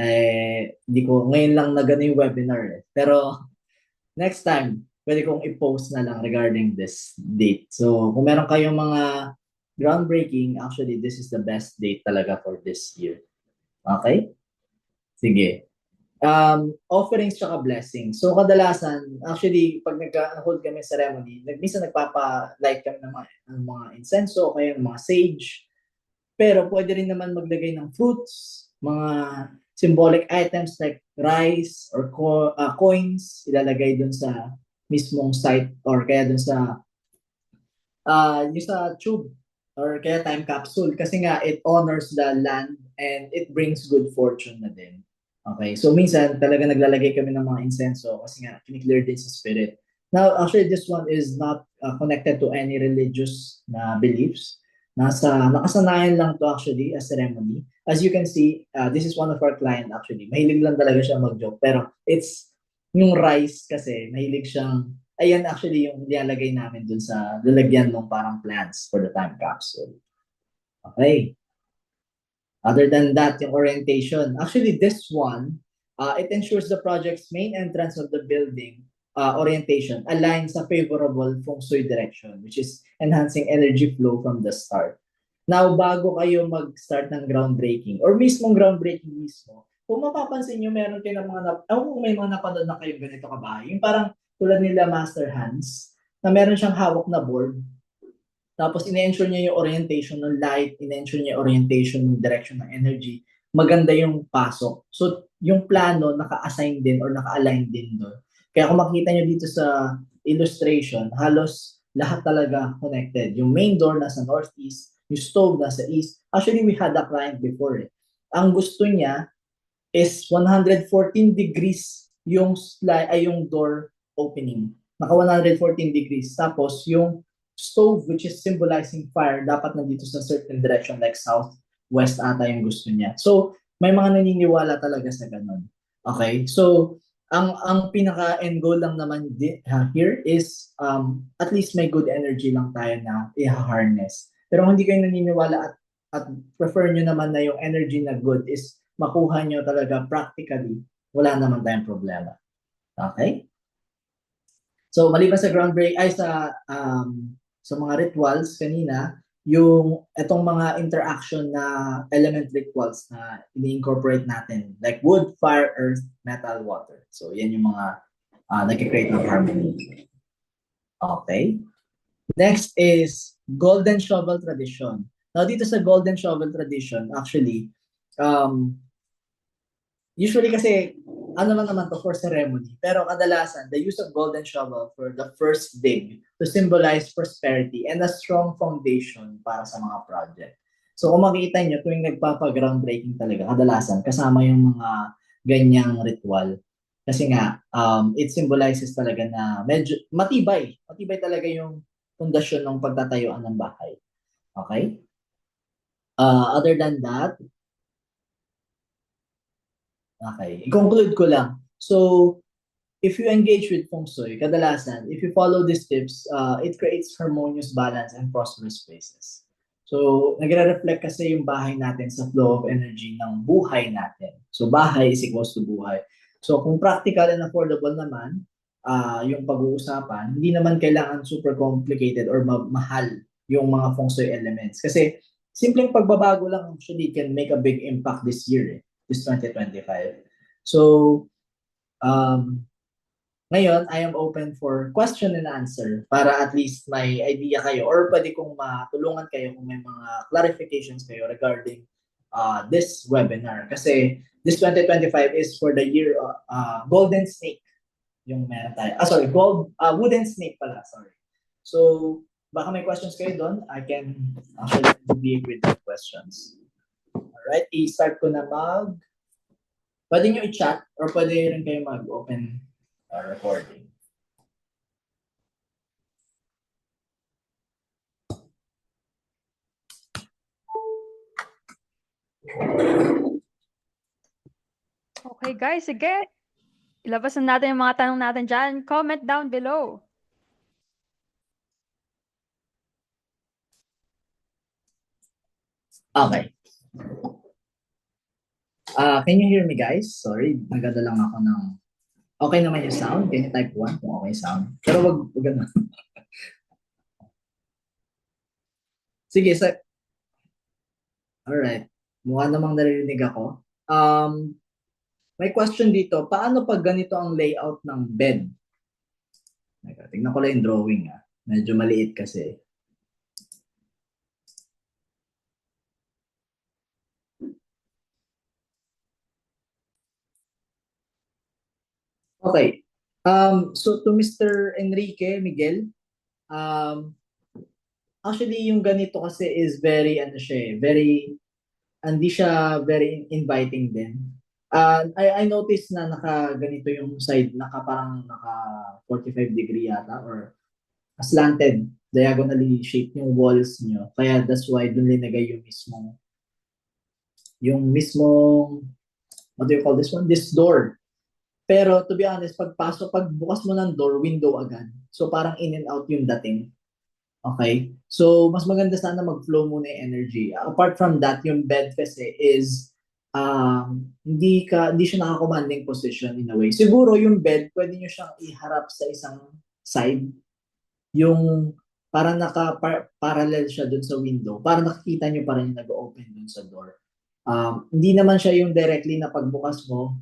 Hindi ko, ngayon lang na gano'n yung webinar eh. Pero, next time, pwede kong i-post na lang regarding this date. So, kung meron kayong mga groundbreaking, actually, this is the best date talaga for this year. Okay? Sige. Offerings tsaka blessings. So, kadalasan, actually, pag nag-hold kami ceremony, minsan nagpapa-light kami ng mga incenso, kaya ng mga sage. Pero pwede rin naman maglagay ng fruits, mga symbolic items like rice or coins, ilalagay dun sa mismong site or kaya dun sa yung sa tube or kaya time capsule kasi nga it honors the land and it brings good fortune na din. Okay, so minsan talaga naglalagay kami ng mga incenso kasi nga kiniklear din sa spirit. Now, actually, this one is not connected to any religious beliefs. Nakasanayan lang to actually as ceremony. As you can see, this is one of our client actually. Mahilig lang talaga siya mag-joke. Pero it's yung rice kasi, mahilig siyang, ayan actually yung nilalagay namin dun sa lalagyan ng parang plants for the time capsule. Okay. Other than that, yung orientation. Actually, this one, it ensures the project's main entrance of the building orientation aligns sa favorable feng shui direction, which is enhancing energy flow from the start. Now, bago kayo mag-start ng groundbreaking, or mismong groundbreaking mismo, kung mapapansin nyo, meron kayo ng kung may mga napanood na kayo ganito kabahay, yung parang tulad nila Master Hans, na meron siyang hawak na board, tapos ine-ensure niya yung orientation ng light, ine-ensure niya yung orientation ng direction ng energy, maganda yung pasok. So, yung plano naka-assign din or naka-align din doon. Kaya kung makita nyo dito sa illustration, halos lahat talaga connected. Yung main door nasa northeast, yung stove nasa east. Actually, we had a client before eh. Ang gusto niya is 114 degrees yung door opening. Naka 114 degrees. Tapos yung stove, which is symbolizing fire, dapat nandito sa certain direction like south, west ata yung gusto niya. So, may mga naniniwala talaga sa ganun. Okay? So, ang pinaka end goal lang naman here is at least may good energy lang tayo na i-harness. Pero kung hindi kayo naniniwala at prefer nyo naman na yung energy na good is makuha nyo talaga practically, wala naman tayong problema. Okay? So, maliban sa groundbreak, ay sa mga rituals kanina, yung itong mga interaction na element rituals na ini-incorporate natin, like wood, fire, earth, metal, water. So, yan yung mga nag-create ng harmony. Okay? Next is golden shovel tradition. Now, dito sa golden shovel tradition, actually, usually kasi, ano naman to for ceremony, pero kadalasan, the use of golden shovel for the first dig to symbolize prosperity and a strong foundation para sa mga project. So kung makikita nyo, tuwing nagpapa-groundbreaking talaga, kadalasan, kasama yung mga ganyang ritual. Kasi nga, it symbolizes talaga na medyo matibay. Matibay talaga yung pundasyon ng pagtatayuan ng bahay. Okay? Other than that, okay, i-conclude ko lang. So, if you engage with Feng Shui, kadalasan, if you follow these tips, it creates harmonious balance and prosperous spaces. So, nagre-reflect kasi yung bahay natin sa flow of energy ng buhay natin. So, bahay is equals to buhay. So, kung practical and affordable naman, yung pag-uusapan, hindi naman kailangan super complicated or mahal yung mga Feng Shui elements. Kasi, simpleng pagbabago lang actually can make a big impact this year, this 2025. So, ngayon, I am open for question and answer para at least may idea kayo or pwede kong matulungan kayo kung may mga clarifications kayo regarding this webinar. Kasi this 2025 is for the year Golden Snake yung meron tayo. Wooden Snake pala, sorry. So, baka may questions kayo doon. I can actually deal with the questions. Alright, i-start ko na pwede nyo i-chat or pwede rin kayo mag-open recording. Okay guys, sige. Ilabas na natin yung mga tanong natin dyan. Comment down below. Okay. Can you hear me guys? Sorry, nagada lang ako ng... Okay naman yung sound? Can you type 1 kung okay sound? Pero wag ganun. Sige, alright. Mukha namang naririnig ako. May question dito. Paano pag ganito ang layout ng bed? Tingnan ko lang yung drawing. Medyo maliit kasi. Okay. So to Mr. Enrique Miguel, actually yung ganito kasi is very hindi siya very inviting din. I noticed na ganito yung side, parang naka 45 degree yata or slanted, diagonally shaped yung walls nyo. Kaya that's why dun linagay what do you call this one? This door. Pero to be honest, pagbukas mo ng door, window agad. So parang in and out yung dating. Okay? So mas maganda sana mag-flow muna yung energy. Apart from that, yung bed kasi is hindi siya naka-commanding position in a way. Siguro yung bed, pwede nyo siyang iharap sa isang side. Yung parang parallel siya dun sa window. Para nakikita nyo pa rin yung nag-open dun sa door. Hindi naman siya yung directly na pagbukas mo,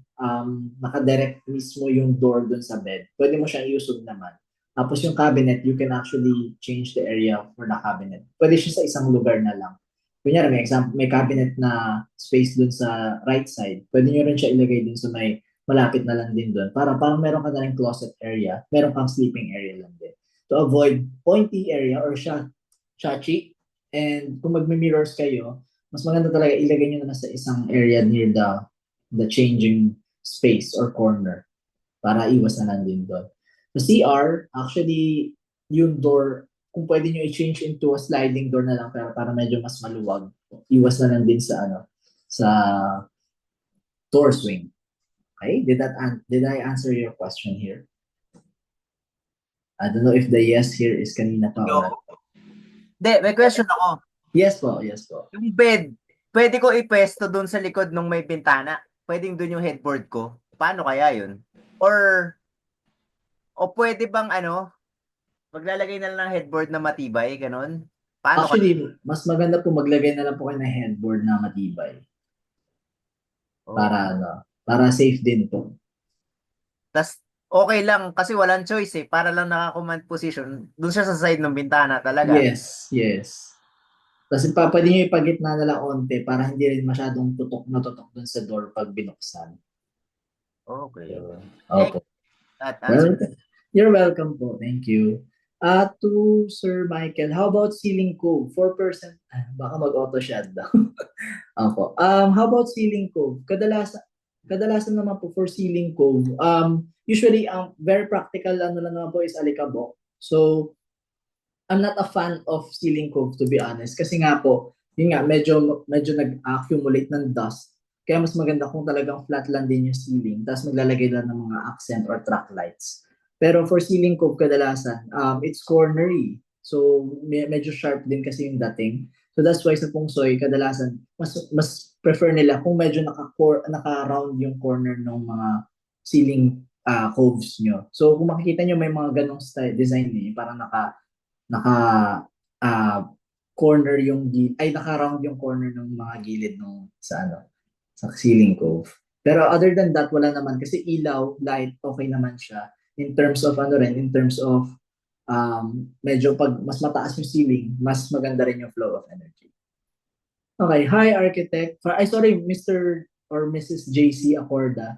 naka-direct mismo yung door dun sa bed. Pwede mo siyang iusog naman. Tapos yung cabinet, you can actually change the area for the cabinet. Pwede siya sa isang lugar na lang. Kunyari, may cabinet na space dun sa right side. Pwede nyo rin siya ilagay dun sa may malapit na lang din doon. Parang meron ka na rin closet area, meron kang sleeping area lang din. To avoid pointy area or shachi. And kung magme-mirrors kayo, mas maganda talaga ilagay nyo na sa isang area near the changing space or corner para iwas na lang din doon. Sa CR, actually, yung door, kung pwede nyo i-change into a sliding door na lang para medyo mas maluwag, iwas na lang din sa door swing. Okay? Did I answer your question here? I don't know if the yes here is kanina pa or... No. Hindi, may question ako. Yes po, yes po. Yung bed, pwede ko ipwesto doon sa likod nung may bintana? Pwedeng doon yung headboard ko? Paano kaya yun? O pwede bang maglalagay na lang ng headboard na matibay, ganon? Paano Actually, mas maganda po maglagay na lang po kayo ng headboard na matibay. Para safe din po. Tas okay lang kasi walang choice para lang naka-command position. Doon siya sa side ng bintana talaga. Yes. Kasi pwede nyo ipagitna na lang onte para hindi rin masyadong tutok na tutok dun sa door pag binuksan. Okay. Opo. That answer. You're welcome po. Thank you. To Sir Michael, how about ceiling cove? 4%. Baka mag-auto shut daw. Opo. How about ceiling cove? Kadalasan naman po for ceiling cove, usually ang very practical lang naman po is alikabok. So, I'm not a fan of ceiling cove to be honest kasi nga po, yun nga medyo nag-accumulate ng dust. Kaya mas maganda kung talagang flat lang din yung ceiling tapos maglalagay lang ng mga accent or track lights. Pero for ceiling cove kadalasan, it's cornery. So medyo sharp din kasi yung dating. So that's why sa feng shui kadalasan mas prefer nila kung medyo naka-round yung corner ng mga ceiling coves nyo. So kung makikita nyo may mga ganong style design parang corner yung naka-round yung corner ng mga gilid nung sa ceiling cove. Pero other than that wala naman kasi ilaw, light, okay naman siya in terms of medyo pag mas mataas yung ceiling, mas maganda rin yung flow of energy. Okay, hi architect. Sorry, Mr. or Mrs. JC Acorda.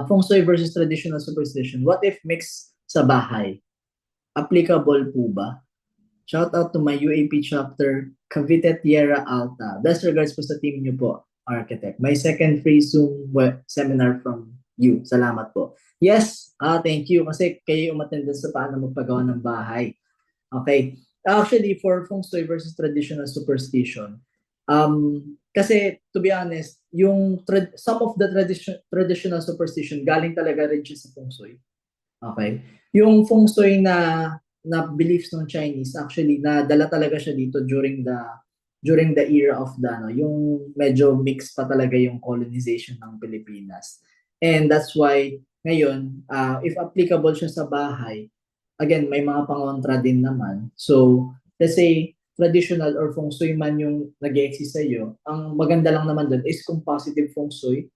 Feng Shui versus traditional superstition. What if mix sa bahay? Applicable po ba? Shout out to my UAP chapter, Cavite Tierra Alta. Best regards po sa team niyo po, architect. My second free Zoom seminar from you. Salamat po. Yes, thank you kasi kayo umattend sa paano magpagawa ng bahay. Okay. Actually, for Feng Shui versus traditional superstition, kasi to be honest, some of the traditional superstition galing talaga rin siya sa Feng Shui. Okay. Yung Feng Shui na beliefs ng Chinese, actually, nadala talaga siya dito during the era of yung medyo mix pa talaga yung colonization ng Pilipinas. And that's why, ngayon, if applicable siya sa bahay, again, may mga pangontra din naman. So, let's say, traditional or feng shui man yung nag-exist sa'yo, ang maganda lang naman doon is kung positive feng shui,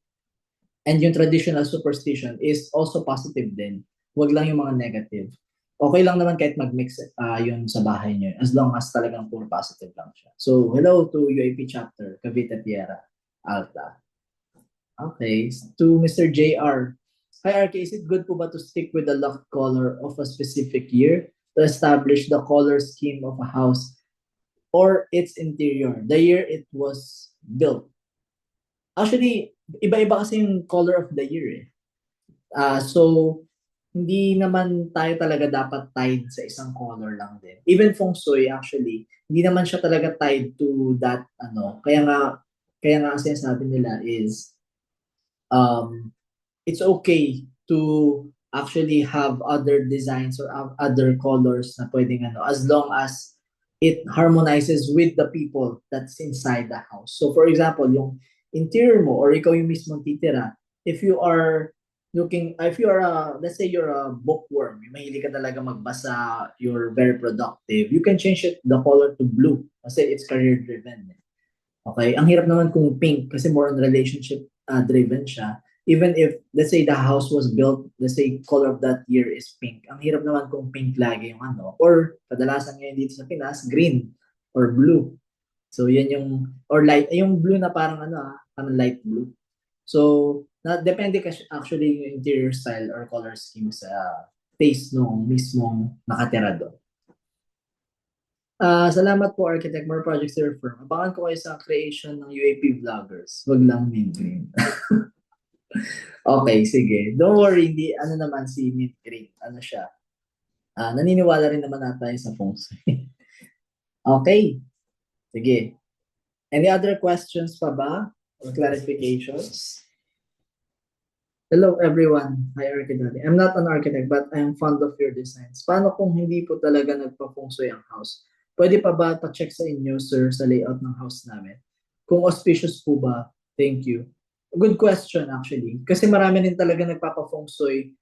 and yung traditional superstition is also positive din. Huwag lang yung mga negative. Okay lang naman kahit mag-mix yun sa bahay nyo, as long as talagang pure positive lang siya. So, hello to UAP chapter, Cavite Tierra Alta. Okay, to Mr. JR. Hi RK, is it good po ba to stick with the locked color of a specific year to establish the color scheme of a house or its interior, the year it was built? Actually, iba-iba kasi yung color of the year So, hindi naman tayo talaga dapat tied sa isang color lang din. Even feng shui actually, hindi naman siya talaga tied to that Kaya nga kasi sabi nila is it's okay to actually have other designs or other colors na pwedeng as long as it harmonizes with the people that's inside the house. So for example, yung interior mo or ikaw yung mismong titira, if you are let's say you're a bookworm, mahilig ka talaga magbasa, you're very productive, you can change the color to blue kasi it's career driven. Okay, ang hirap naman kung pink kasi more on relationship driven siya. Even if, let's say, the house was built, let's say, color of that year is pink. Ang hirap naman kung pink lagi yung Or, kadalasan ngayon dito sa Pinas, green or blue. So, yan yung, or light, yung blue na parang parang light blue. So, depende kasi actually yung interior style or color scheme sa taste nung mismong nakatira doon. Salamat po, Architect. More projects to your firm. Abangan ko kayo sa creation ng UAP vloggers. Wag lang mint green. Okay, sige. Don't worry, hindi, ano naman si mint green. Ano siya? Naniniwala rin naman natin tayo sa feng shui. Okay, sige. Any other questions pa ba? Or clarifications? Hello everyone. Hi Architect. I'm not an architect but I am fond of your designs. Paano kung hindi po talaga nagpa-feng shui ang house? Pwede pa ba pa-check sa inyo, sir, sa layout ng house namin? Kung auspicious po ba? Thank you. Good question actually. Kasi marami rin talaga nagpapa-feng shui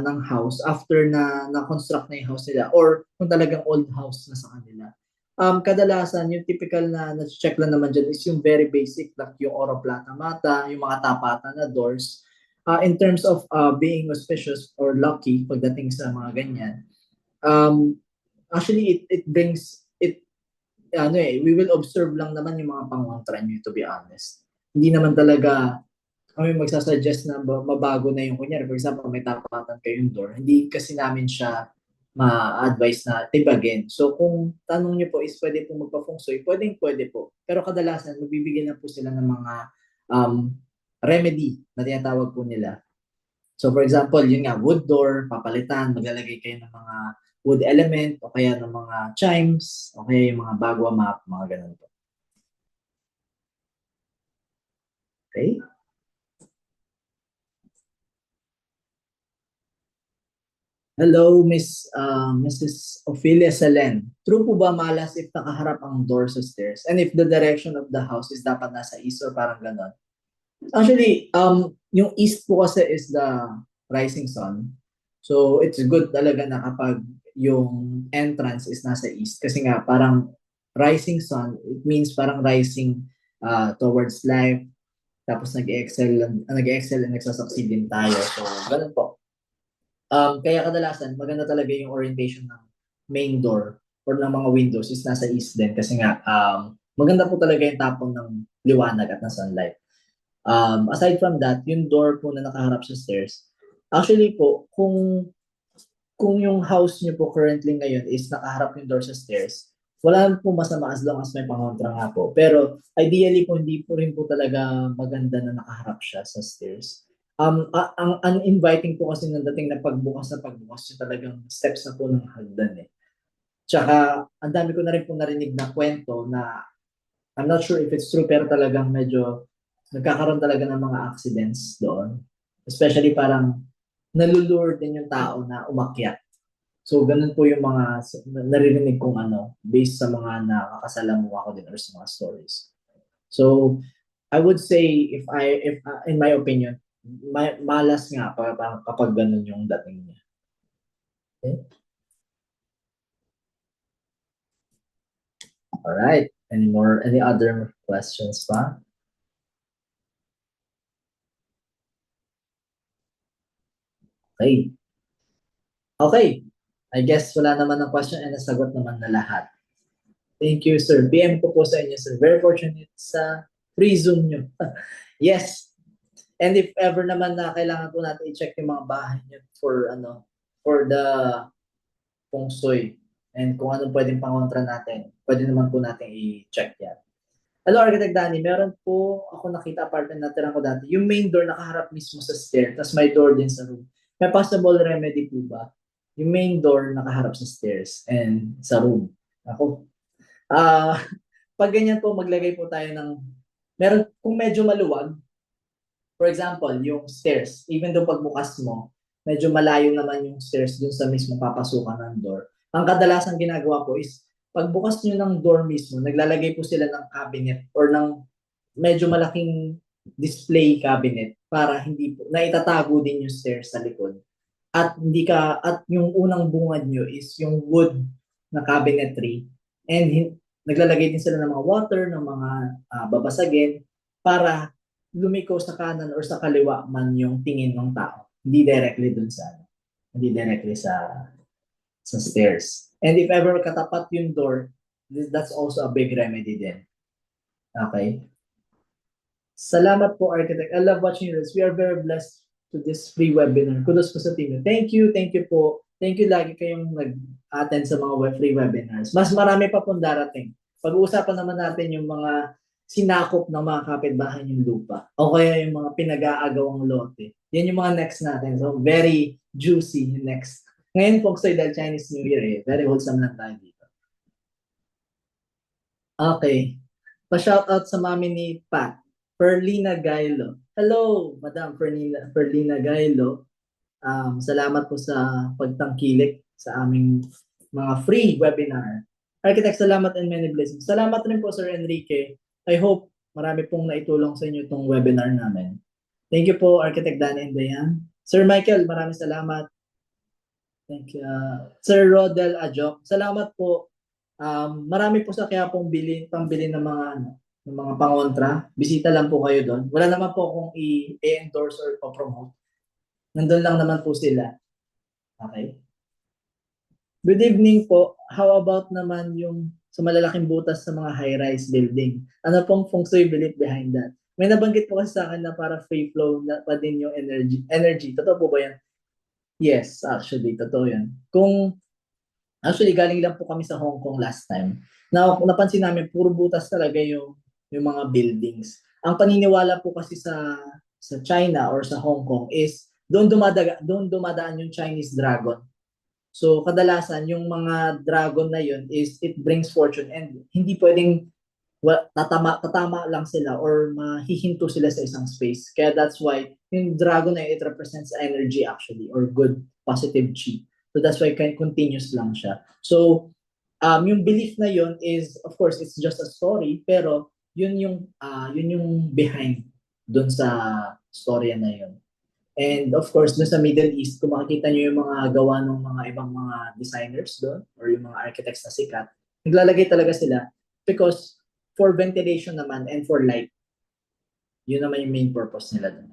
ng house after na construct na yung house nila or kung talagang old house na sa kanila. Kadalasan yung typical na na-check lang naman dyan is yung very basic like yung oro plata mata, yung mga tapatan na doors. In terms of being auspicious or lucky pagdating sa mga ganyan, actually it brings it we will observe lang naman yung mga pangontra nyo, to be honest. Hindi naman talaga kami magsasuggest na mabago na yung kunyari. For example, may tapatan kayong door. Hindi kasi namin siya ma-advise na tibagin. So kung tanong niyo po is pwede po magpa-feng shui, pwede po. Pero kadalasan, magbibigyan na po sila ng mga remedy na tinatawag po nila. So for example, yun nga, wood door, papalitan, maglalagay kayo ng mga wood element o kaya ng mga chimes o kaya yung mga bagwa map, mga ganun po. Okay? Hello, Mrs. Ophelia Salen. True po ba malas if nakaharap ang door sa stairs? And if the direction of the house is dapat nasa east or parang ganon? Actually, yung east po kasi is the rising sun. So, it's good talaga na kapag yung entrance is nasa east. Kasi nga, parang rising sun, it means parang rising towards life. Tapos nag-excel and nagsasucceed din tayo. So, ganun po. Kaya kadalasan, maganda talaga yung orientation ng main door or ng mga windows is nasa east din. Kasi nga, maganda po talaga yung tapon ng liwanag at ng sunlight. Aside from that, yung door po na nakaharap sa stairs, actually po, kung yung house niyo po currently ngayon is nakaharap yung door sa stairs, wala po masama as long as may pangontra nga po. Pero ideally po, hindi po rin po talaga maganda na nakaharap siya sa stairs. Ang uninviting po kasi ng dating na pagbukas yung talagang steps na po ng hagdan eh. Tsaka, ang dami ko na rin po narinig na kwento na I'm not sure if it's true pero talagang medyo nagkakaroon talaga ng mga accidents doon. Especially parang nalulure din yung tao na umakyat. So, ganun po yung mga naririnig kong based sa mga nakakasalamuha ko din or sa mga stories. So, I would say, if in my opinion, malas nga kapag ganun yung dating niya. Okay? Alright. Any other questions pa? Okay. Okay. I guess wala naman ng question and nasagot naman na lahat. Thank you, sir. PM ko po sa inyo, sir. Very fortunate sa free Zoom nyo. Yes. And if ever naman na kailangan po natin i-check yung mga bahay nyo for the feng shui and kung anong pwedeng pangontra natin, pwede naman po natin i-check yan. Hello, Architect Danny. Meron po ako nakita apartment na tirang ko dati. Yung main door nakaharap mismo sa stair, tapos may door din sa room. May possible remedy po ba? Yung main door nakaharap sa stairs and sa room. Ako. Pag ganyan po, maglagay po tayo ng, kung medyo maluwag, for example, yung stairs, even though pagbukas mo, medyo malayo naman yung stairs dun sa mismo papasukan ng door. Ang kadalasan ginagawa po is, pagbukas nyo ng door mismo, naglalagay po sila ng cabinet or ng medyo malaking display cabinet para hindi po, naitatago din yung stairs sa likod. At yung unang bungad nyo is yung wood na cabinetry and naglalagay din sila ng mga water, ng mga babasagin para lumiko sa kanan or sa kaliwa man yung tingin ng tao. Hindi directly sa stairs. And if ever katapat yung door, that's also a big remedy din. Okay? Salamat po, Architect. I love watching this. We are very blessed to this free webinar. Kudos po sa team. Thank you po. Thank you lagi kayong nag-attend sa mga free webinars. Mas marami pa pong darating. Pag-uusapan naman natin yung mga sinakop ng mga kapitbahay yung lupa. O kaya yung mga pinag-aagawang lote. Yan yung mga next natin. So, very juicy yung next. Ngayon po, dahil Chinese New Year very wholesome lang tayo dito. Okay. Pa-shoutout sa mami ni Pat. Perlina Gailo. Hello, Madam Perlina Gailo. Salamat po sa pagtangkilik sa aming mga free webinar. Architect, salamat and many blessings. Salamat rin po, Sir Enrique. I hope marami pong naitulong sa inyo itong webinar namin. Thank you po, Architect Dan and Dayan. Sir Michael, maraming salamat. Thank you. Sir Rodel Ajok, salamat po. Marami po sa kaya pong pambili ng mga ng mga pangontra. Bisita lang po kayo doon. Wala naman po akong i-endorse or pa-promote. Nandun lang naman po sila. Okay. Good evening po. How about naman yung sa malalaking butas sa mga high-rise building? Ano pong feng shui belief behind that? May nabanggit po kasi sa akin na para free flow na pa din yung energy. Totoo po ba yan? Yes, actually, totoo yan. Actually, galing lang po kami sa Hong Kong last time. Napansin namin, puro butas talaga yung mga buildings. Ang paniniwala po kasi sa China or sa Hong Kong is doon dumadaan yung Chinese dragon. So kadalasan yung mga dragon na yun is it brings fortune and hindi pwedeng tatama lang sila or mahihinto sila sa isang space. Kaya that's why yung dragon na yun, it represents energy actually or good positive chi. So that's why continuous lang siya. So yung belief na yun is of course it's just a story pero yun yung behind doon sa storya na yun. And of course, doon sa Middle East, kung makikita nyo yung mga gawa ng mga ibang mga designers doon or yung mga architects na sikat, naglalagay talaga sila because for ventilation naman and for light. Yun naman yung main purpose nila doon.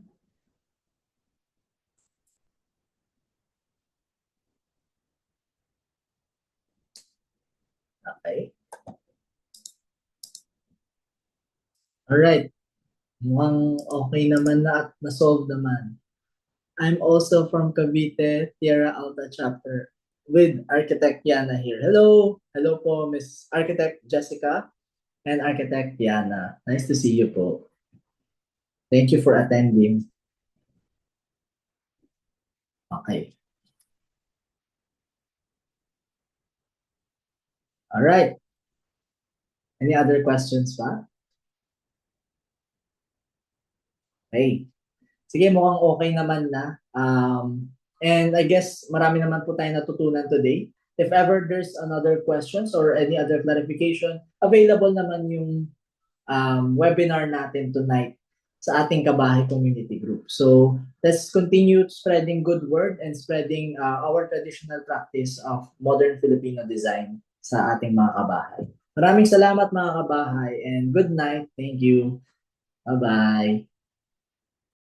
Okay. Alright. Mukhang okay naman na at na-solve naman. I'm also from Cavite, Tierra Alta chapter with Architect Yana here. Hello! Hello po, Miss Architect Jessica and Architect Yana. Nice to see you po. Thank you for attending. Okay. All right. Any other questions pa? Okay. Sige, mukhang okay naman na. And I guess marami naman po tayo natutunan today. If ever there's another questions or any other clarification, available naman yung webinar natin tonight sa ating Kabahay Community Group. So let's continue spreading good word and spreading our traditional practice of modern Filipino design sa ating mga kabahay. Maraming salamat mga kabahay and good night. Thank you. Bye-bye.